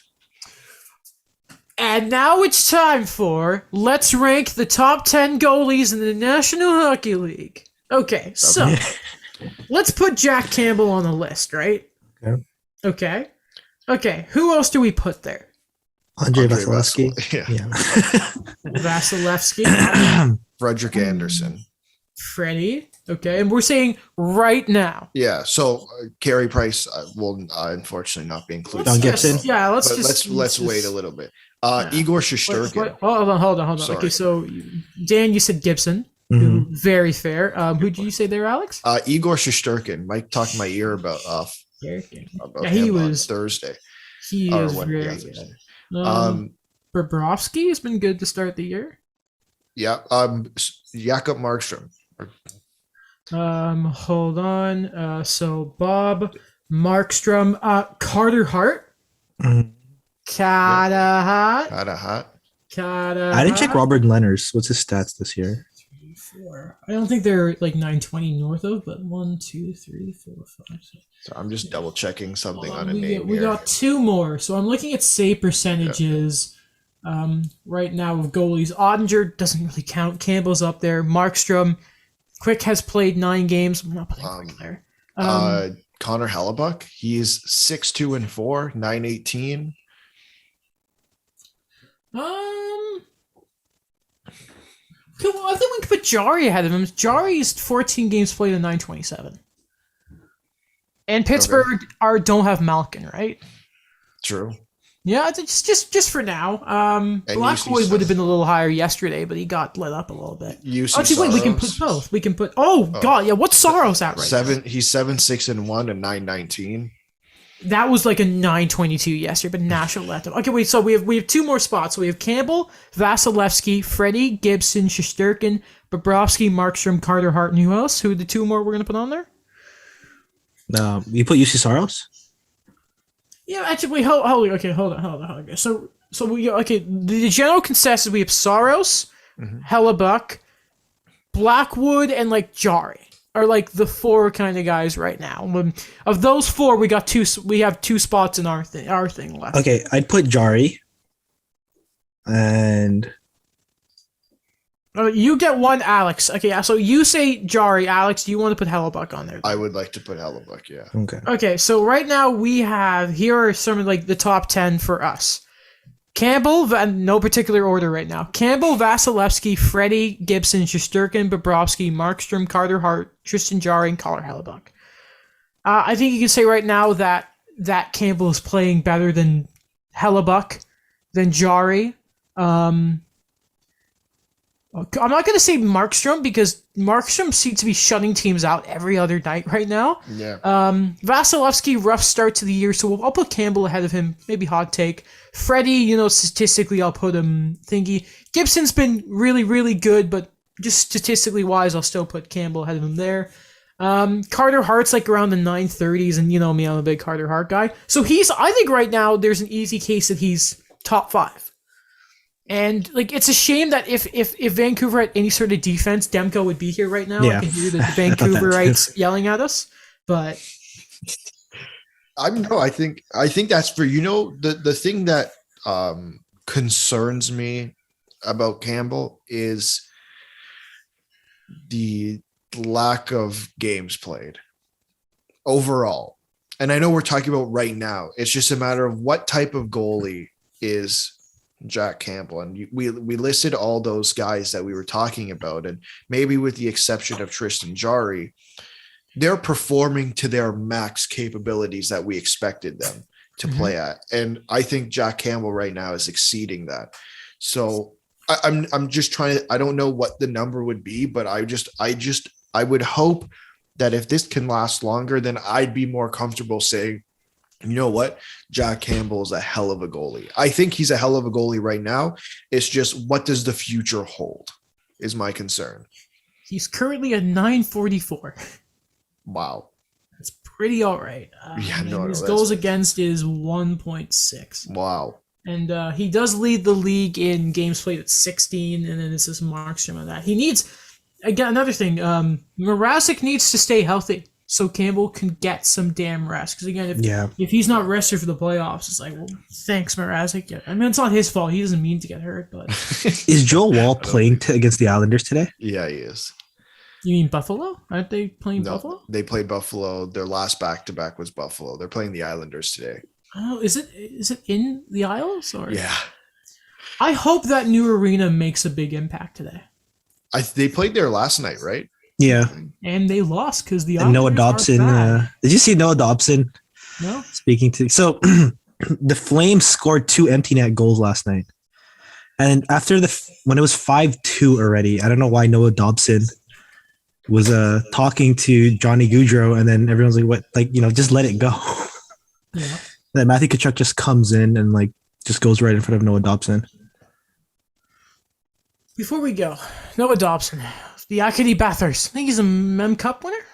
And now it's time for let's rank the top 10 goalies in the National Hockey League. Okay, so let's put Jack Campbell on the list, right? Okay. Who else do we put there? Andre Vasilevsky. Yeah. Vasilevsky. Frederick Anderson. Freddie. Okay, and we're saying right now. Yeah, so Carey Price will unfortunately not be included. Don Gibson. Yeah, let's wait a little bit. Igor Shesterkin. Wait, hold on. Sorry. Okay, so Dan, you said Gibson. Mhm. Very fair. Who did you say there, Alex? Igor Shesterkin. Mike talked in my ear about Yeah, he he was was Thursday. He Or is when- very yeah, good. Thursday. Bobrovsky has been good to start the year. Yeah. Jakob Markstrom. Hold on. So Bob Markstrom, Carter Hart, Mhm. Carter Hart. I didn't check Robert Lehner's. What's his stats this year? 3, 4. I don't think they're like 920 north of, but 1, 2, 3, 4, 5, 6. So I'm just double checking something on a we name we here. got 2 more. So I'm looking at save percentages right now with goalies. Ottinger doesn't really count. Campbell's up there. Markstrom. Quick has played 9 games. I'm not putting Quick there. Connor Hellebuck. He's 6-2-4, 918. Cool, I think we can put Jari ahead of him. Jari's 14 games played in 927. And Pittsburgh don't have Malkin, right? True. Yeah, it's just for now. Blackwood UC would have been a little higher yesterday, but he got lit up a little bit. UC Wait, we can put Soros. both. We can put. Oh God, yeah. What's Soros at right now? He's 7-6-1 and 919. That was like a 922 yesterday, but Nashville left him. Okay, wait. So we have 2 more spots. So we have Campbell, Vasilevsky, Freddie, Gibson, Shesterkin, Bobrovsky, Markstrom, Carter Hart, and who else? Who are the 2 more we're gonna put on there? You put UC Saros? Yeah, actually, wait, hold on. So we the general consensus we have Saros, Hellebuck, Blackwood, and like Jari are like the 4 kind of guys right now. Of those 4, we got 2. We have 2 spots in our thing left. Okay, I'd put Jari. And You get 1, Alex. Okay, yeah, so you say Jari, Alex. Do you want to put Hellebuck on there? I would like to put Hellebuck, yeah. okay. Okay, so right now here are some of like the top 10 for us. Campbell, no particular order right now. Campbell, Vasilevsky, Freddie, Gibson, Shesterkin, Bobrovsky, Markstrom, Carter Hart, Tristan Jarry, and Connor Hellebuck. I think you can say right now that Campbell is playing better than Hellebuck, than Jarry. I'm not going to say Markstrom because Markstrom seems to be shutting teams out every other night right now. Yeah. Vasilevsky, rough start to the year, so I'll put Campbell ahead of him. Maybe hot take. Freddie, statistically, I'll put him thingy. Gibson's been really, really good, but just statistically wise, I'll still put Campbell ahead of him there. Carter Hart's like around the 930s, and you know me, I'm a big Carter Hart guy. So I think right now there's an easy case that he's top 5. And like it's a shame that if Vancouver had any sort of defense, Demko would be here right now. Yeah. I can hear the Vancouverites yelling at us. But I think that's for the thing that concerns me about Campbell is the lack of games played overall. And I know we're talking about right now. It's just a matter of what type of goalie is Jack Campbell. And we listed all those guys that we were talking about. And maybe with the exception of Tristan Jarry, they're performing to their max capabilities that we expected them to play at. And I think Jack Campbell right now is exceeding that. So I'm just trying to, I don't know what the number would be, but I would hope that if this can last longer, then I'd be more comfortable saying, you know what, Jack Campbell is a hell of a goalie. I think he's a hell of a goalie right now. It's just, what does the future hold is my concern. He's currently a 944. Wow. That's pretty all right. His goals against is 1.6. Wow. And he does lead the league in games played at 16, and then it's this Markstrom on that. He needs, again, another thing, Mrazek needs to stay healthy so Campbell can get some damn rest. Because again, if he's not rested for the playoffs, it's like, well, thanks, Mrazek. I mean, it's not his fault. He doesn't mean to get hurt. But is Joel Wall playing against the Islanders today? Yeah, he is. You mean Buffalo? Aren't they playing Buffalo? They played Buffalo. Their last back-to-back was Buffalo. They're playing the Islanders today. Oh, is it in the Isles? Or? Yeah. I hope that new arena makes a big impact today. They played there last night, right? Yeah. And they lost because the Noah Dobson. Did you see Noah Dobson? No. Speaking to the Flames scored 2 empty net goals last night, and after when it was 5-2 already, I don't know why Noah Dobson was talking to Johnny Gaudreau, and then everyone's like, "What? Like, just let it go." Yeah. Then Matthew Tkachuk just comes in and just goes right in front of Noah Dobson. Before we go, Noah Dobson, the Acadie Bathurst. I think he's a Mem Cup winner.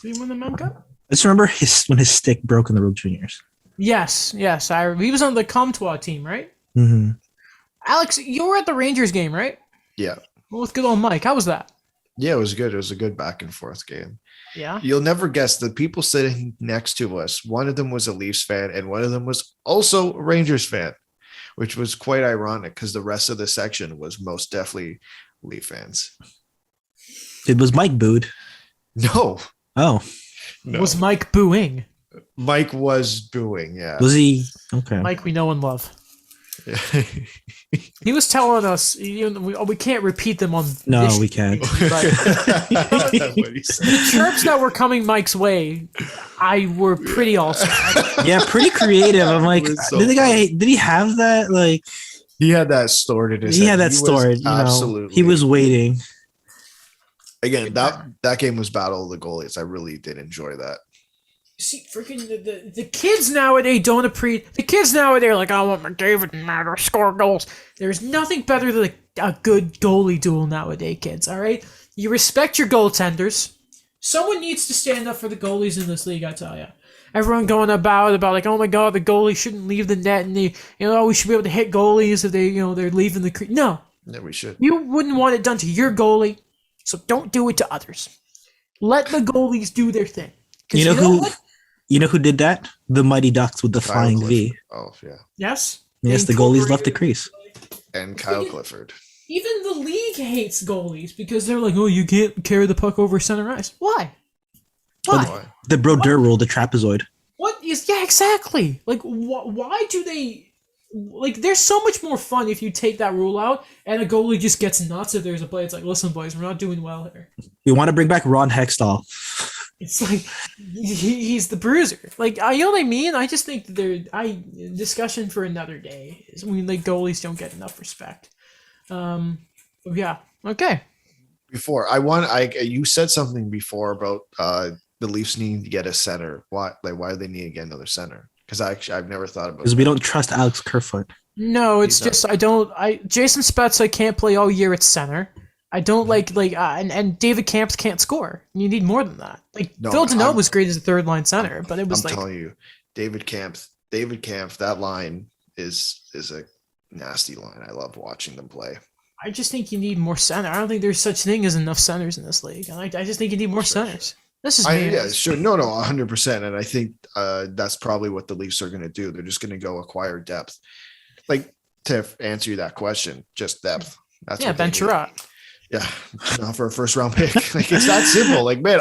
Did he win the Mem Cup? I just remember when his stick broke in the World Juniors. Yes. He was on the Comtois team, right? Mm-hmm. Alex, you were at the Rangers game, right? Yeah. Well, with good old Mike. How was that? Yeah, it was good. It was a good back and forth game. Yeah. You'll never guess the people sitting next to us. One of them was a Leafs fan, and one of them was also a Rangers fan, which was quite ironic because the rest of the section was most definitely Leaf fans. It was Mike booed. No. Oh. No. Was Mike booing? Mike was booing, yeah. Was he? Okay. Mike we know and love. Yeah. He was telling us, we can't repeat them on No, this we can't. but the chirps that were coming Mike's way, were pretty awesome. Yeah, pretty creative. I'm like, So did he have that? Like, he had that stored in his he head. had that stored. Absolutely. He was waiting. Again, that game was Battle of the Goalies. I really did enjoy that. See, freaking the kids nowadays don't appreciate. The kids nowadays are like, I want McDavid and Matter score goals. There's nothing better than a good goalie duel nowadays, kids. All right, you respect your goaltenders. Someone needs to stand up for the goalies in this league. I tell you, everyone going about like, oh my god, the goalie shouldn't leave the net, and we should be able to hit goalies if they're leaving the crease. No, we should. You wouldn't want it done to your goalie, so don't do it to others. Let the goalies do their thing. You know who did that? The Mighty Ducks with the Kyle Flying Clifford. V. Oh, yeah. Yes? Yes, the goalies left the crease. And Kyle Clifford. Even the league hates goalies because they're like, oh, you can't carry the puck over center ice. Why? Why? The Brodeur rule, the trapezoid. Yeah, exactly. Like, why do they... Like, there's so much more fun if you take that rule out and a goalie just gets nuts if there's a play. It's like, listen, boys, we're not doing well here. We want to bring back Ron Hextall. It's like he's the bruiser. Like, you know what I mean? I just think that discussion for another day. I mean, like, goalies don't get enough respect. Yeah. Okay. You said something before about the Leafs needing to get a center. Why do they need to get another center? Because I've never thought about. Because we don't trust Alex Kerfoot. No, it's just Jason Spezza can't play all year at center. I don't and David Camps can't score. You need more than that. Phil Deneau was great as a third line center, but it was I'm telling you, David Camps, that line is a nasty line. I love watching them play. I just think you need more center. I don't think there's such thing as enough centers in this league. I just think you need more centers. This is me. Yeah, sure. No, 100%. And I think that's probably what the Leafs are going to do. They're just going to go acquire depth. Like, to answer you that question, just depth. That's Ben Chiarot. Yeah, not for a first round pick. Like, it's that simple. Like, man,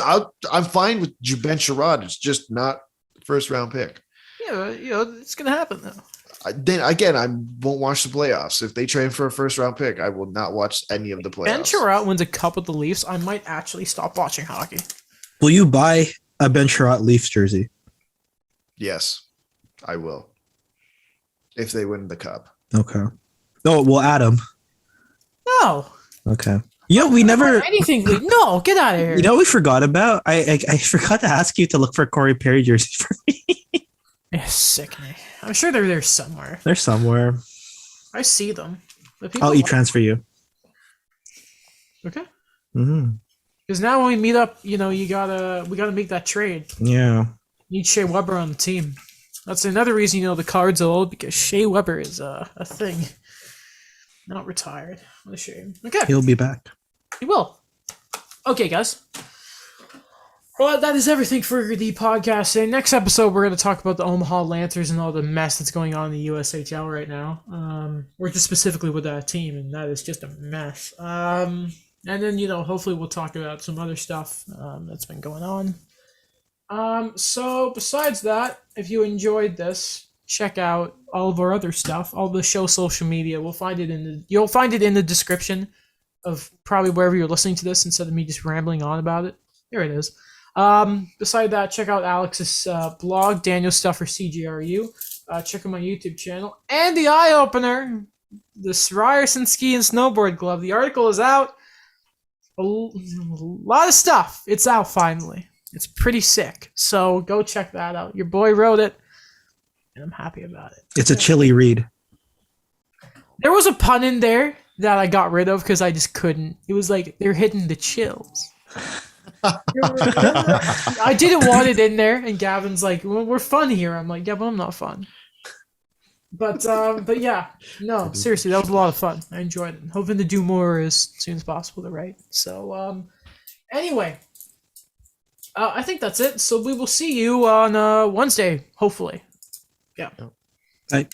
I'm fine with Ben Chiarot. It's just not first round pick. Yeah, it's gonna happen though. Then again, I won't watch the playoffs. If they trade for a first round pick, I will not watch any of the playoffs. Ben Chiarot wins a cup with the Leafs, I might actually stop watching hockey. Will you buy a Ben Chiarot Leafs jersey? Yes, I will. If they win the cup. Okay. Oh, well, Adam. No. Okay. We never anything. No, get out of here. You know what we forgot about? I forgot to ask you to look for Corey Perry jerseys for me. Yeah, sickening. I'm sure they're there somewhere. They're somewhere. I see them. I'll e-transfer you. Okay. Mm-hmm. Because now when we meet up, we gotta make that trade. Yeah. Need Shea Weber on the team. That's another reason the cards are old, because Shea Weber is a thing. Not retired. What a shame. Okay. He'll be back. He will. Okay, guys. Well, that is everything for the podcast. In next episode, we're going to talk about the Omaha Lanthers and all the mess that's going on in the USHL right now. Or just specifically with that team, and that is just a mess. And then, hopefully we'll talk about some other stuff that's been going on. So besides that, if you enjoyed this, check out all of our other stuff, all the show social media. You'll find it in the description of probably wherever you're listening to this, instead of me just rambling on about it. Here it is. Beside that, check out Alex's blog, Daniel Stuffer CGRU. Check out my YouTube channel and the eye opener, the Ryerson Ski and Snowboard Glove. The article is out. A lot of stuff. It's out finally. It's pretty sick. So go check that out. Your boy wrote it, and I'm happy about it. It's a chilly read. There was a pun in there that I got rid of because I just couldn't. It was like they're hitting the chills. I didn't want it in there, and Gavin's like, well, "We're fun here." I'm like, "Yeah, but I'm not fun." But yeah, no, seriously, that was a lot of fun. I enjoyed it. Hoping to do more as soon as possible to write. So anyway, I think that's it. So we will see you on Wednesday, hopefully. Yeah. Bye.